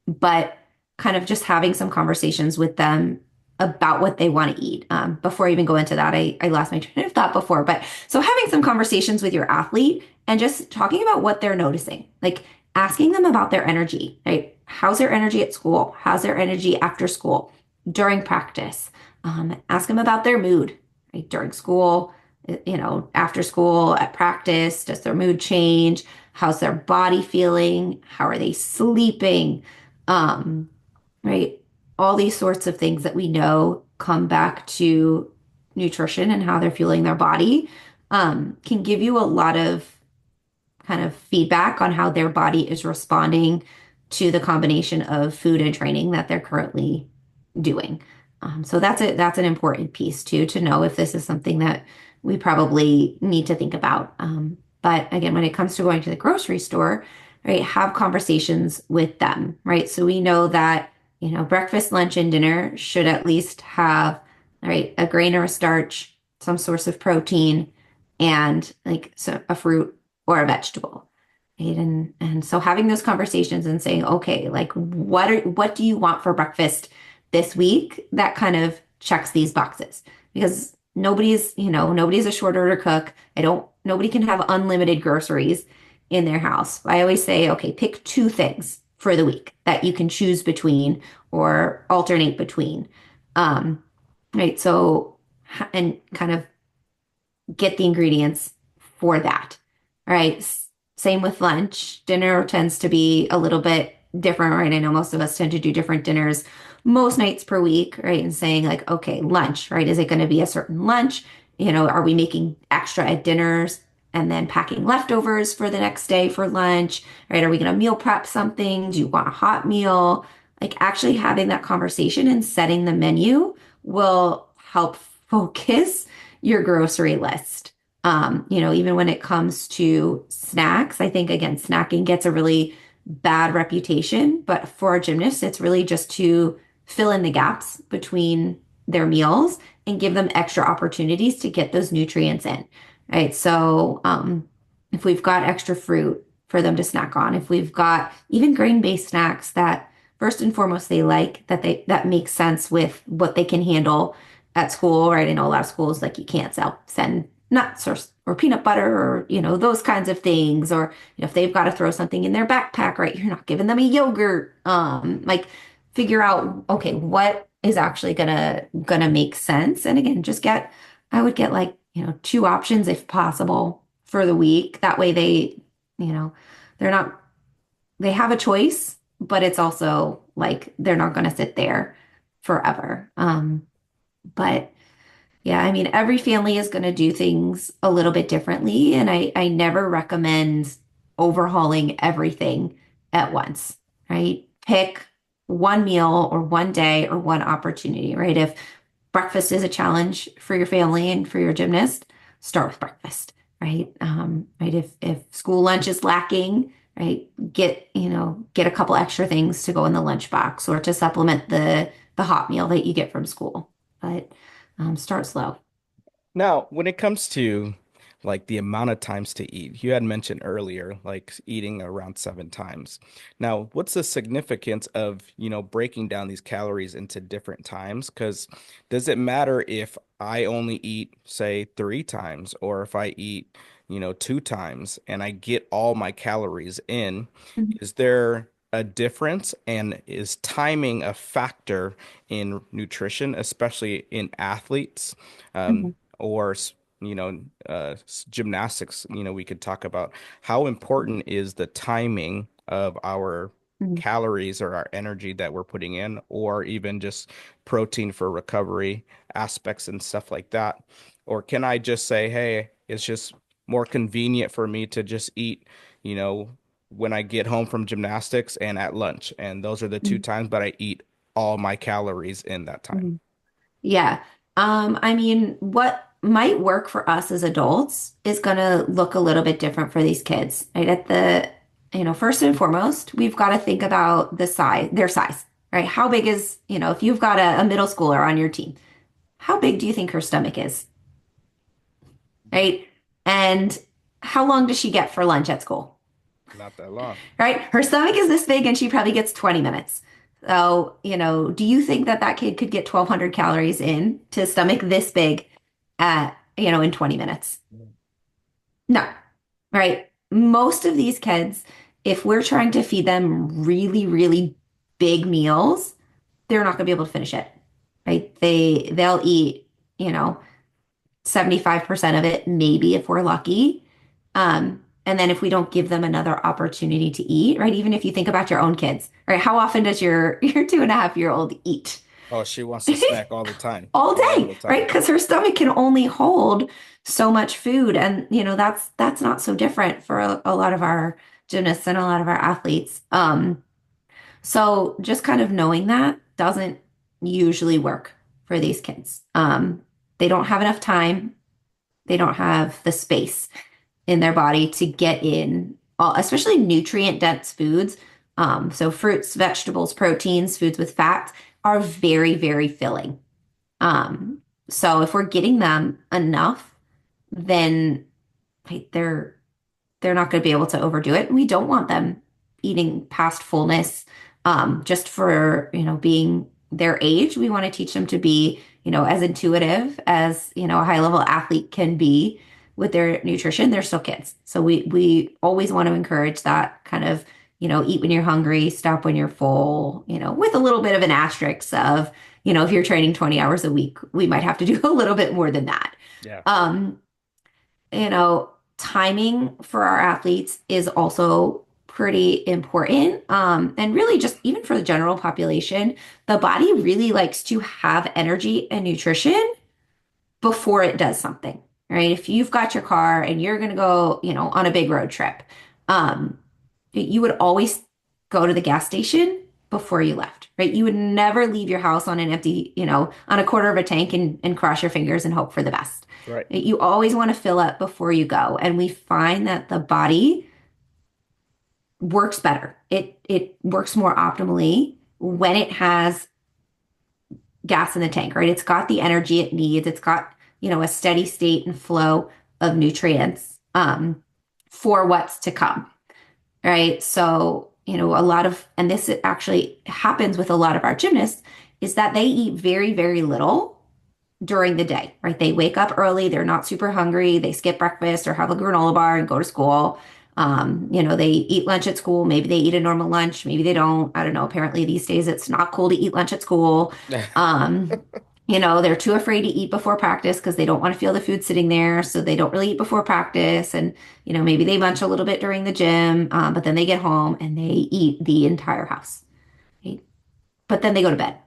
But kind of just having some conversations with them about what they want to eat. Before I even go into that, I lost my train of thought before. But so having some conversations with your athlete and just talking about what they're noticing, like asking them about their energy, right? How's their energy at school? How's their energy after school, during practice? Ask them about their mood, right? During school, after school, at practice, does their mood change? How's their body feeling? How are they sleeping? Um, right? All these sorts of things that we know come back to nutrition and how they're fueling their body can give you a lot of kind of feedback on how their body is responding to the combination of food and training that they're currently doing. So that's an important piece too to know if this is something that we probably need to think about. But again, when it comes to going to the grocery store, right, have conversations with them, right? So we know that, breakfast, lunch, and dinner should at least have, right, a grain or a starch, some source of protein, and like so a fruit or a vegetable. Right? And so having those conversations and saying, okay, like what do you want for breakfast this week that kind of checks these boxes? Because nobody's a short order cook. Nobody can have unlimited groceries in their house. I always say, okay, pick two things for the week that you can choose between or alternate between. Um, right. So, and kind of get the ingredients for that. All right. Same with lunch. Dinner tends to be a little bit different, right? I know most of us tend to do different dinners most nights per week, right? And saying like, okay, lunch, right? Is it going to be a certain lunch? Are we making extra at dinners and then packing leftovers for the next day for lunch, right? Are we going to meal prep something? Do you want a hot meal? Like actually having that conversation and setting the menu will help focus your grocery list. Even when it comes to snacks, I think again, snacking gets a really bad reputation, but for a gymnast, it's really just to fill in the gaps between their meals and give them extra opportunities to get those nutrients in, right? So, if we've got extra fruit for them to snack on, if we've got even grain-based snacks that first and foremost they like, that makes sense with what they can handle at school, right? I know a lot of schools like you can't send nuts or peanut butter or those kinds of things, or if they've got to throw something in their backpack, right? You're not giving them a yogurt. Like figure out, okay, what is actually gonna make sense. And again, I would get like, two options if possible for the week. That way you know, they're not, they have a choice, but it's also like they're not gonna sit there forever. But yeah, I mean, every family is going to do things a little bit differently, and I never recommend overhauling everything at once, right? Pick one meal or one day or one opportunity, right? If breakfast is a challenge for your family and for your gymnast, start with breakfast, right? Right. If school lunch is lacking, right, get a couple extra things to go in the lunchbox or to supplement the hot meal that you get from school. But start slow. Now, when it comes to like the amount of times to eat, you had mentioned earlier, like eating around 7 times. Now, what's the significance of, breaking down these calories into different times? Because does it matter if I only eat, say, 3 times, or if I eat, 2 times and I get all my calories in? Mhm. Is there a difference? And is timing a factor in nutrition, especially in athletes? Mhm. Or gymnastics, we could talk about how important is the timing of our Mhm. calories or our energy that we're putting in, or even just protein for recovery aspects and stuff like that. Or can I just say, hey, it's just more convenient for me to just eat, you know when I get home from gymnastics and at lunch, and those are the two Mhm. times, but I eat all my calories in that time. Mhm. Yeah. I mean, what might work for us as adults is going to look a little bit different for these kids, right? First and foremost, we've got to think about their size, right? How big is, if you've got a middle schooler on your team, how big do you think her stomach is, right? And how long does she get for lunch at school? Not that long. Right? Her stomach is this big and she probably gets 20 minutes. So, do you think that that kid could get 1,200 calories in to stomach this big in 20 minutes? No, right? Most of these kids, if we're trying to feed them really, really big meals, they're not going to be able to finish it, right? They'll eat, you know, 75% of it, maybe if we're lucky. And then if we don't give them another opportunity to eat, right? Even if you think about your own kids, right? How often does your 2.5-year-old eat? Oh, she wants to snack all the time. All All day, the right? time. Because her stomach can only hold so much food. And that's not so different for a lot of our gymnasts and a lot of our athletes. So just kind of knowing that doesn't usually work for these kids. They don't have enough time. They don't have the space in their body to get in, especially nutrient dense foods. So fruits, vegetables, proteins, foods with fat are very, very filling. Um, so if we're getting them enough, then right, they're not going to be able to overdo it. We don't want them eating past fullness, just for, being their age. We want to teach them to be, as intuitive as, a high level athlete can be with their nutrition. They're still kids. So we always want to encourage that kind of, eat when you're hungry, stop when you're full, with a little bit of an asterisk of, if you're training 20 hours a week, we might have to do a little bit more than that. Yeah. Um, Timing for our athletes is also pretty important. And really, just even for the general population, the body really likes to have energy and nutrition before it does something, right? If you've got your car and you're going to go, on a big road trip, um, you would always go to the gas station before you left, right? You would never leave your house on an empty, on a quarter of a tank and cross your fingers and hope for the best. Right. You always want to fill up before you go. And we find that the body works better. It works more optimally when it has gas in the tank, right? It's got the energy it needs. It's got, a steady state and flow of nutrients for what's to come, right? So, a lot of, and this actually happens with a lot of our gymnasts, is that they eat very, very little during the day, right? They wake up early, they're not super hungry, they skip breakfast or have a granola bar and go to school. They eat lunch at school, maybe they eat a normal lunch, maybe they don't. I don't know. Apparently these days it's not cool to eat lunch at school. Um, they're too afraid to eat before practice because they don't want to feel the food sitting there, so they don't really eat before practice. And maybe they munch a little bit during the gym, but then they get home and they eat the entire house, right? But then they go to bed.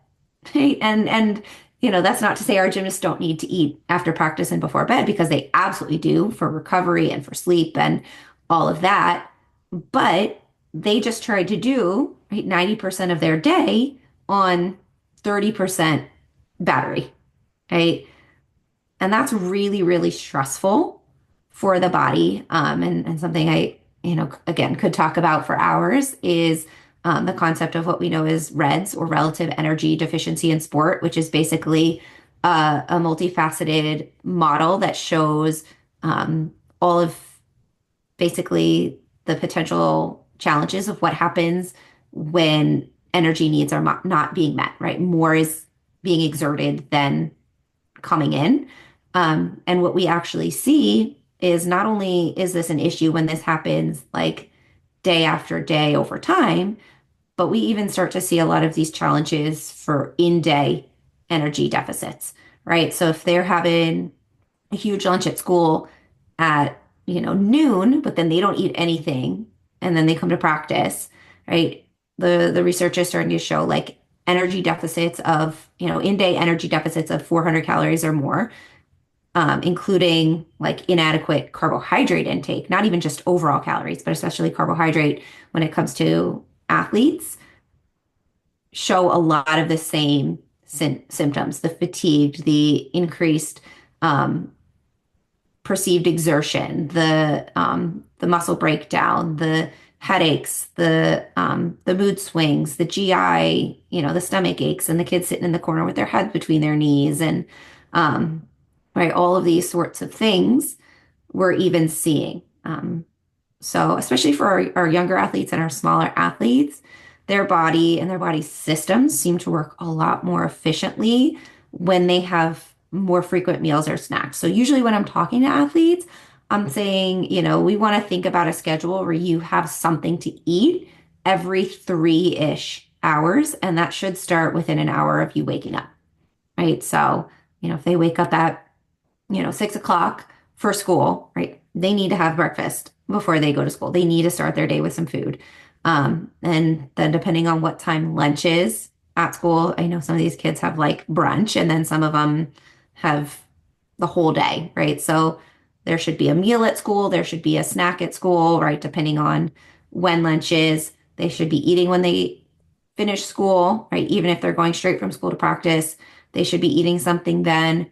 Right? And that's not to say our gymnasts don't need to eat after practice and before bed, because they absolutely do, for recovery and for sleep and all of that. But they just try to do, right, 90% of their day on 30% battery, right? And that's really, really stressful for the body. And something I, again, could talk about for hours is the concept of what we know as REDS, or relative energy deficiency in sport, which is basically a multifaceted model that shows all of basically the potential challenges of what happens when energy needs are not being met, right? More is being exerted than coming in. And what we actually see is, not only is this an issue when this happens like day after day over time, but we even start to see a lot of these challenges for in-day energy deficits, right? So if they're having a huge lunch at school at, noon, but then they don't eat anything and then they come to practice, right? The research is starting to show like energy deficits of, in-day energy deficits of 400 calories or more, including like inadequate carbohydrate intake, not even just overall calories, but especially carbohydrate when it comes to athletes, show a lot of the same symptoms: the fatigue, the increased perceived exertion, the muscle breakdown, the headaches, the mood swings, the GI, the stomach aches, and the kids sitting in the corner with their heads between their knees, and right, all of these sorts of things we're even seeing. So especially for our younger athletes and our smaller athletes, their body and their body systems seem to work a lot more efficiently when they have more frequent meals or snacks. So usually when I'm talking to athletes, I'm saying, we want to think about a schedule where you have something to eat every 3-ish hours, and that should start within an hour of you waking up, right? So, if they wake up at, 6 o'clock for school, right? They need to have breakfast before they go to school. They need to start their day with some food. And then depending on what time lunch is at school, I know some of these kids have like brunch, and then some of them have the whole day, right? So there should be a meal at school, there should be a snack at school, right? Depending on when lunch is, they should be eating when they finish school, right? Even if they're going straight from school to practice, they should be eating something then.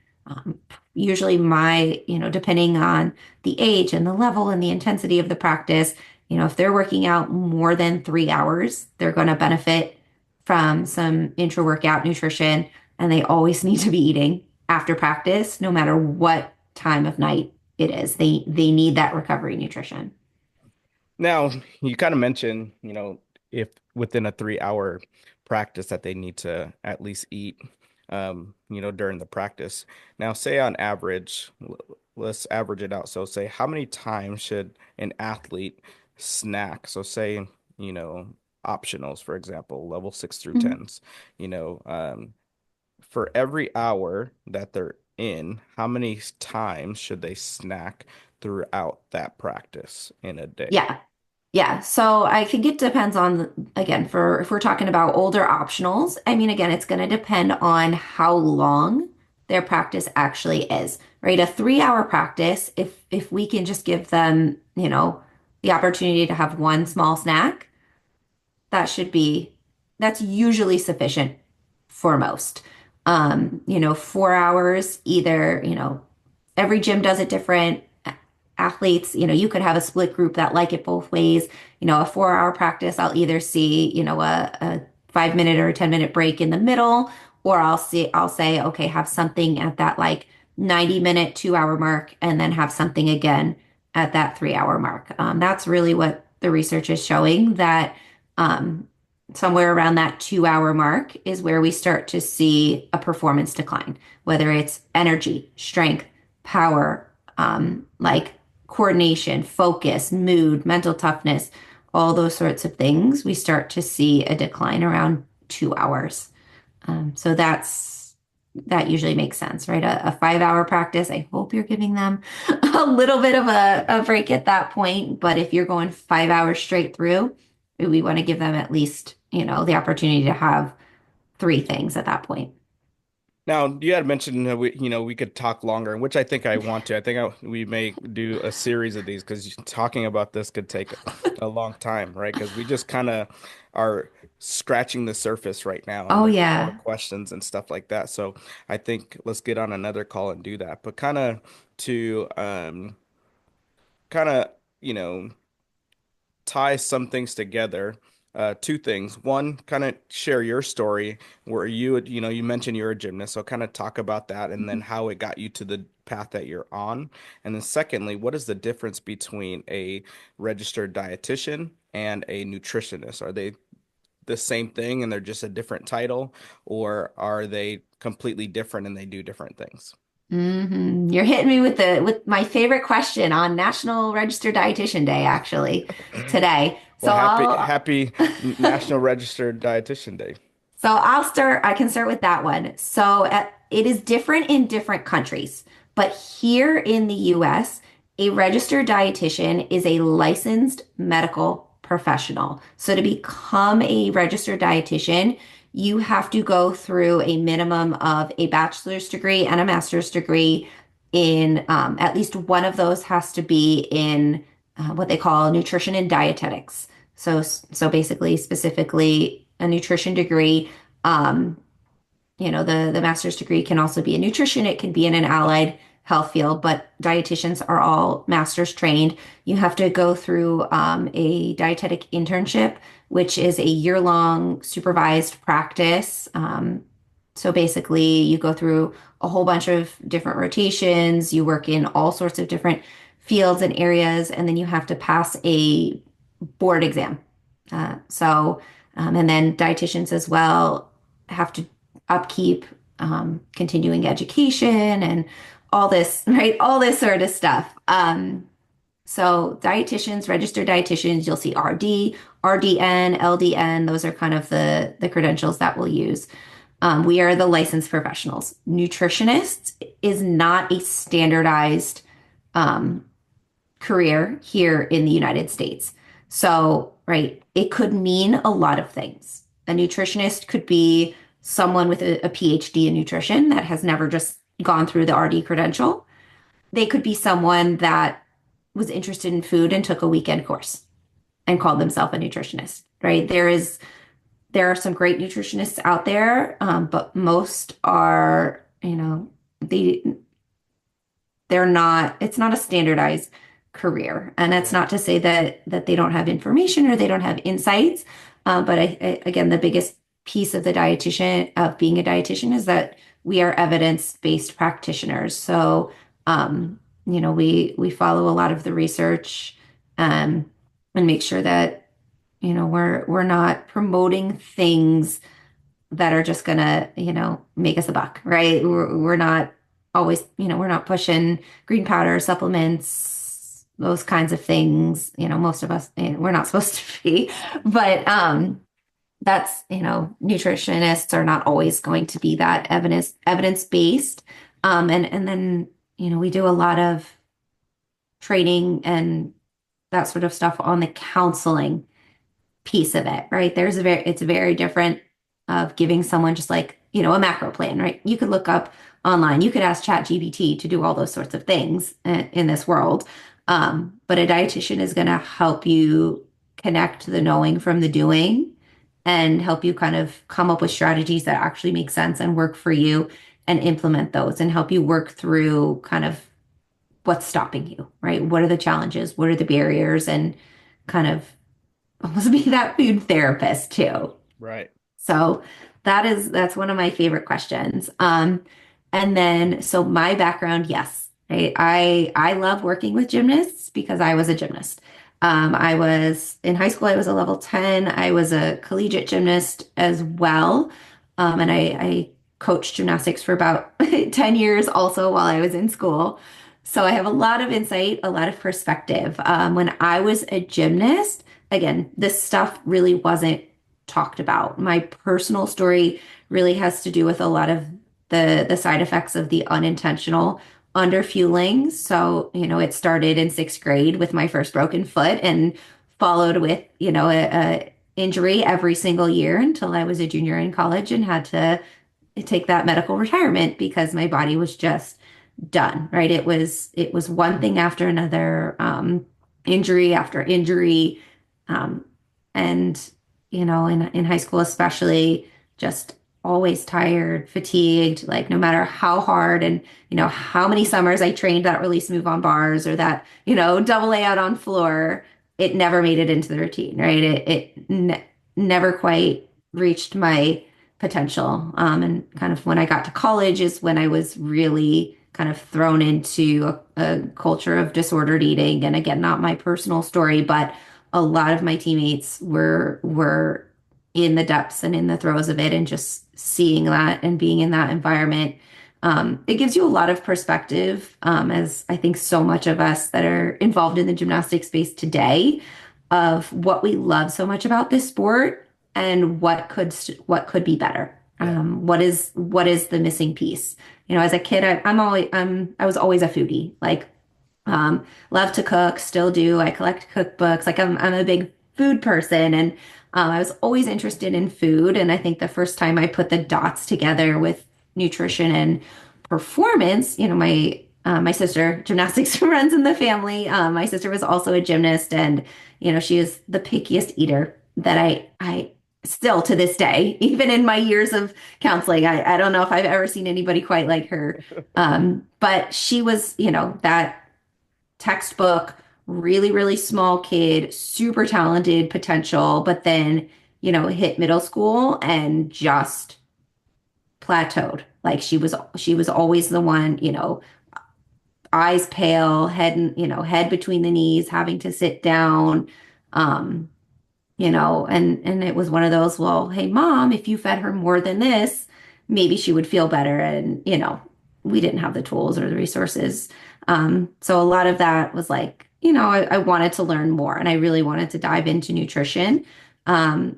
Usually depending on the age and the level and the intensity of the practice, if they're working out more than 3 hours, they're going to benefit from some intra-workout nutrition, and they always need to be eating after practice, no matter what time of night it is. They need that recovery nutrition. Now, you kind of mentioned, if within a 3-hour practice that they need to at least eat, during the practice. Now, say on average, let's average it out. So say, how many times should an athlete snack? So say, optionals, for example, level 6 through Mhm. 10s, you know, um, for every hour that they're in, how many times should they snack throughout that practice in a day? Yeah. Yeah, so I think it depends on, again, for if we're talking about older optionals, I mean, again, it's going to depend on how long their practice actually is, right? A 3-hour practice, if we can just give them, the opportunity to have one small snack, that should be, that's usually sufficient for most. 4 hours, either, every gym does it different. Athletes, you could have a split group that like it both ways. A 4-hour practice, I'll either see, a 5-minute or a 10-minute break in the middle, or I'll say, okay, have something at that like 90-minute, 2 hour mark, and then have something again at that 3 hour mark. That's really what the research is showing that um, somewhere around that 2 hour mark is where we start to see a performance decline, whether it's energy, strength, power, like coordination, focus, mood, mental toughness, all those sorts of things. We start to see a decline around 2 hours. So that usually makes sense, right? A 5 hour practice. I hope you're giving them a little bit of a break at that point. But if you're going 5 hours straight through, we want to give them at least, the opportunity to have three things at that point. Now, you had mentioned we could talk longer, which I think I want to. I think we may do a series of these because talking about this could take a long time, right? Because we just kind of are scratching the surface right now, and Oh there's a lot of yeah. questions and stuff like that. So I think let's get on another call and do that. But kind of to kind of you know tie some things together. Two things. One, kind of share your story where you mentioned you're a gymnast, so kind of talk about that and then how it got you to the path that you're on. And then secondly, what is the difference between a registered dietitian and a nutritionist? Are they the same thing and they're just a different title, or are they completely different and they do different things? You're hitting me with my favorite question on National Registered Dietitian Day, actually, today. Well, So I'll happy National Registered Dietitian Day. So I'll start, I can start with that one. It is different in different countries, but here in the US, a registered dietitian is a licensed medical professional. So to become a registered dietitian, you have to go through a minimum of a bachelor's degree and a master's degree in at least one of those has to be in what they call nutrition and dietetics. So basically, specifically a nutrition degree. Um, the master's degree can also be in nutrition. It can be in an allied health field, but dietitians are all master's trained. You have to go through a dietetic internship, which is a year-long supervised practice. So basically, you go through a whole bunch of different rotations. You work in all sorts of different fields and areas, and then you have to pass a board exam. And then dietitians as well have to upkeep continuing education and all this, right? All this sort of stuff. So dietitians, registered dietitians, you'll see RD, RDN, LDN. Those are kind of the credentials that we'll use. We are the licensed professionals. Nutritionist is not a standardized career here in the United States. So, right, it could mean a lot of things. A nutritionist could be someone with a PhD in nutrition that has never just gone through the RD credential. They could be someone that was interested in food and took a weekend course and called themselves a nutritionist, right? There are some great nutritionists out there, but most are, they they're not, it's not a standardized career. And that's Right. not to say that they don't have information or they don't have insights. But again, the biggest piece of being a dietitian is that we are evidence-based practitioners. So, we follow a lot of the research, and make sure that, we're not promoting things that are just gonna, make us a buck, right? We're not always, we're not pushing green powder supplements, those kinds of things. Most of us, we're not supposed to be, but that's, nutritionists are not always going to be that evidence based. And then, we do a lot of training and that sort of stuff on the counseling piece of it, right? It's very different of giving someone just like, a macro plan, right? You could look up online, you could ask ChatGPT to do all those sorts of things in this world. But a dietitian is going to help you connect the knowing from the doing and help you kind of come up with strategies that actually make sense and work for you and implement those and help you work through kind of what's stopping you, right? What are the challenges? What are the barriers? And kind of almost be that food therapist too. Right. So, That's one of my favorite questions. And then so my background, yes, right? I love working with gymnasts because I was a gymnast. I was in high school, I was a level 10. I was a collegiate gymnast as well. And I coached gymnastics for about 10 years also while I was in school. So I have a lot of insight, a lot of perspective. When I was a gymnast, again, this stuff really wasn't talked about. My personal story really has to do with a lot of the side effects of the unintentional underfueling. So, it started in sixth grade with my first broken foot and followed with, a injury every single year until I was a junior in college and had to take that medical retirement because my body was just done, right? It was one thing after another, injury after injury, um, and in high school especially, just always tired, fatigued, like no matter how hard and how many summers I trained that release move on bars or that double A out on floor, it never made it into the routine, right? It never quite reached my potential. And kind of when I got to college is when I was really kind of thrown into a culture of disordered eating. And again, not my personal story, but a lot of my teammates were in the depths and in the throes of it, and just seeing that and being in that environment. It gives you a lot of perspective, as I think so much of us that are involved in the gymnastics space today, of what we love so much about this sport and what could be better. Yeah. What is the missing piece? As a kid, I was always a foodie. Like, love to cook, still do. I collect cookbooks. Like, I'm a big food person, and I was always interested in food. And I think the first time I put the dots together with nutrition and performance, my sister, gymnastics runs in the family. My sister was also a gymnast, and she is the pickiest eater that I still to this day, even in my years of counseling, I don't know if I've ever seen anybody quite like her. But she was, that textbook, really, really small kid, super talented potential, but then, hit middle school and just plateaued. Like, she was always the one, eyes pale, head between the knees, having to sit down. Um, and it was one of those, well, hey, mom, if you fed her more than this, maybe she would feel better. And, we didn't have the tools or the resources. So a lot of that was like, I wanted to learn more, and I really wanted to dive into nutrition. I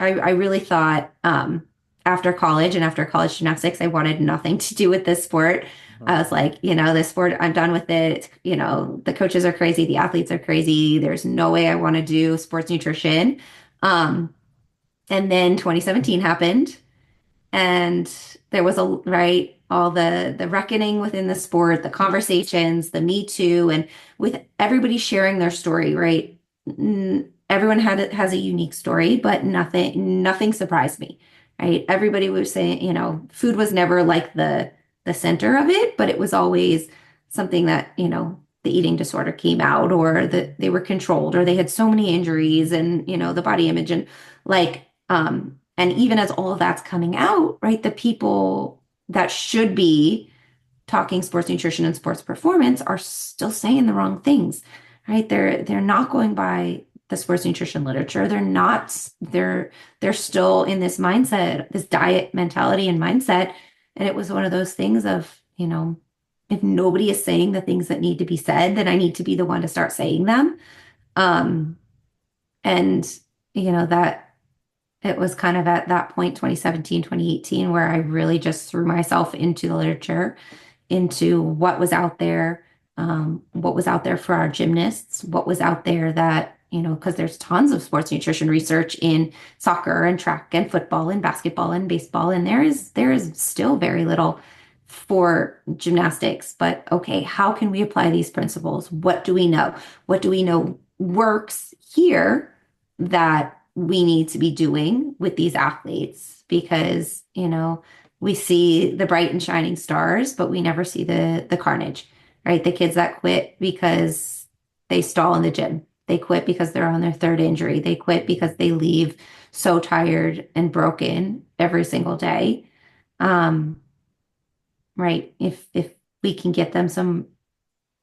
really thought, after college and after college gymnastics, I wanted nothing to do with this sport. I was like, this sport, I'm done with it. The coaches are crazy, the athletes are crazy. There's no way I want to do sports nutrition. And then 2017 happened, and there was all the reckoning within the sport, the conversations, the Me Too, and with everybody sharing their story, right? Everyone has a unique story, but nothing surprised me, right? Everybody was saying, food was never like the center of it, but it was always something that, the eating disorder came out, or that they were controlled, or they had so many injuries, and, the body image, and like, and even as all of that's coming out, right, the people that should be talking sports nutrition and sports performance are still saying the wrong things, right? They're not going by the sports nutrition literature. They're still in this mindset, this diet mentality and mindset. And it was one of those things of, if nobody is saying the things that need to be said, then I need to be the one to start saying them. And that it was kind of at that point, 2017, 2018, where I really just threw myself into the literature, into what was out there, for our gymnasts, what was out there that, because there's tons of sports nutrition research in soccer and track and football and basketball and baseball, and there is still very little for gymnastics. But okay, how can we apply these principles? What do we know? What do we know works here that we need to be doing with these athletes? Because, we see the bright and shining stars, but we never see the carnage, right? The kids that quit because they stall in the gym, They quit because they're on their third injury. They quit because they leave so tired and broken every single day. Um, right. If we can get them some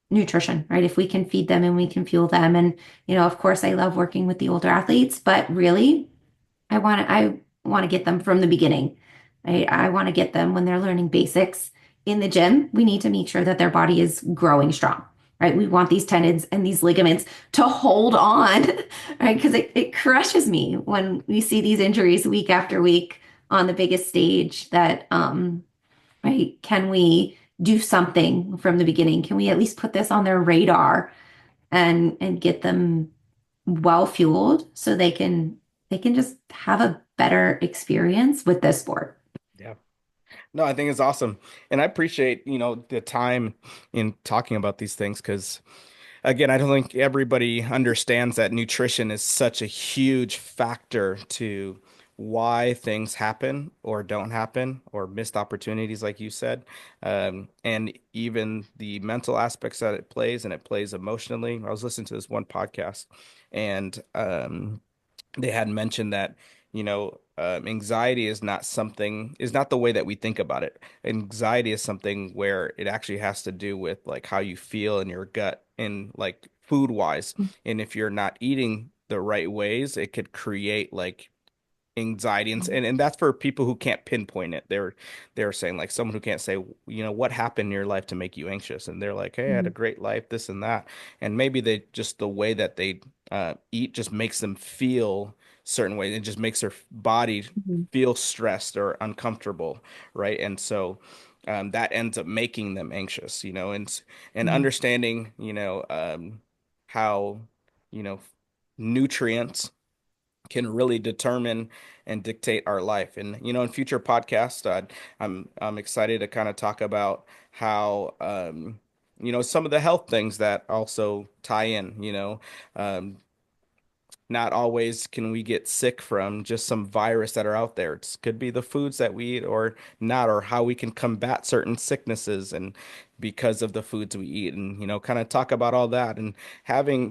nutrition, right? If we can feed them and we can fuel them. And, of course, I love working with the older athletes, but really, I want to get them from the beginning. I want to get them when they're learning basics in the gym. We need to make sure that their body is growing strong, right? We want these tendons and these ligaments to hold on, right? Because it crushes me when we see these injuries week after week on the biggest stage that, right? Can we do something from the beginning? Can we at least put this on their radar and get them well fueled so they can just have a better experience with this sport? Yeah. No, I think it's awesome. And I appreciate, the time in talking about these things because again, I don't think everybody understands that nutrition is such a huge factor to why things happen or don't happen or missed opportunities, like you said. And even the mental aspects that it plays and it plays emotionally. I was listening to this one podcast and they had mentioned that anxiety is not the way that we think about it. Anxiety is something where it actually has to do with like how you feel in your gut and like food wise, and if you're not eating the right ways it could create like anxiety and that's for people who can't pinpoint it. They're saying like someone who can't say, what happened in your life to make you anxious, and they're like, hey, I had a Mhm. great life, this and that, and maybe they just the way that they eat just makes them feel certain way. It just makes their body Mhm. feel stressed or uncomfortable, right? And so that ends up making them anxious, and Mhm. understanding, how you know nutrients can really determine and dictate our life. And in future podcasts, I'm excited to kind of talk about how some of the health things that also tie in. Um, Not always can we get sick from just some virus that are out there. It could be the foods that we eat or not, or how we can combat certain sicknesses and because of the foods we eat, and kind of talk about all that and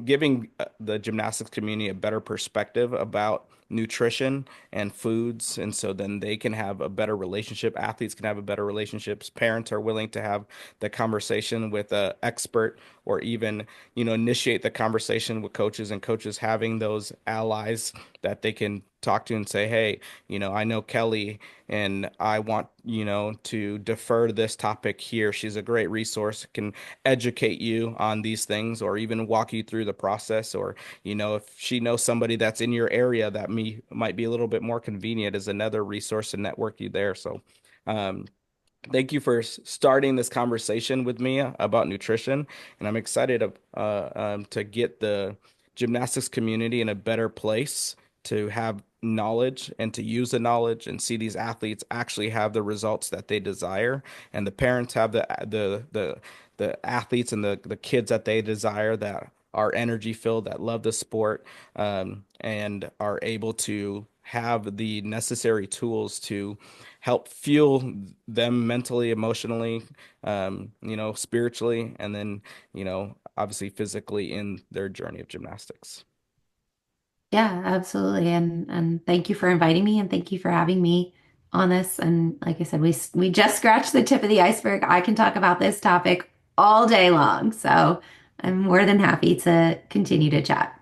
giving the gymnastics community a better perspective about nutrition and foods, and so then they can have a better relationship. Athletes can have a better relationships. Parents are willing to have the conversation with a expert, or even initiate the conversation with coaches, and coaches having those allies that they can talk to and say, hey, I know Kelly and I want, to defer this topic here. She's a great resource, can educate you on these things or even walk you through the process. Or, if she knows somebody that's in your area that might be a little bit more convenient, as another resource to network you there. So, um, thank you for starting this conversation with me about nutrition, and I'm excited to get the gymnastics community in a better place to have knowledge and to use the knowledge and see these athletes actually have the results that they desire, and the parents have the athletes and the kids that they desire, that are energy filled, that love the sport, and are able to have the necessary tools to help fuel them mentally, emotionally, spiritually, and then, obviously physically in their journey of gymnastics. Yeah, absolutely. And thank you for inviting me and thank you for having me on this. And like I said, we just scratched the tip of the iceberg. I can talk about this topic all day long. So I'm more than happy to continue to chat.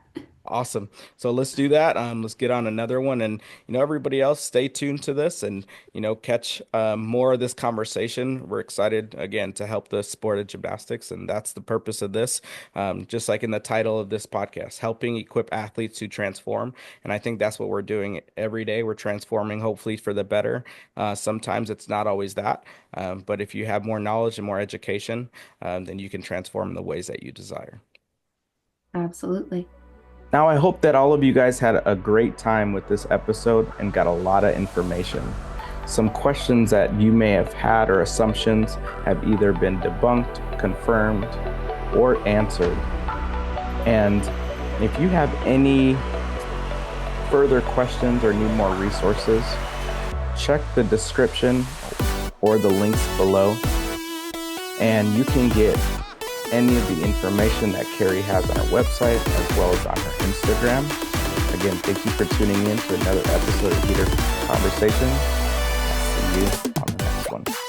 Awesome. So let's do that. Let's get on another one. And, everybody else, stay tuned to this and, catch more of this conversation. We're excited, again, to help the sport of gymnastics. And that's the purpose of this. Just like in the title of this podcast, helping equip athletes to transform. And I think that's what we're doing every day. We're transforming, hopefully, for the better. Sometimes it's not always that. But if you have more knowledge and more education, then you can transform in the ways that you desire. Absolutely. Now, I hope that all of you guys had a great time with this episode and got a lot of information. Some questions that you may have had or assumptions have either been debunked, confirmed, or answered. And if you have any further questions or need more resources, check the description or the links below, and you can get any of the information that Kerry has on her website as well as on her Instagram. Again, thank you for tuning in to another episode of Heater Conversation. I'll see you on the next one.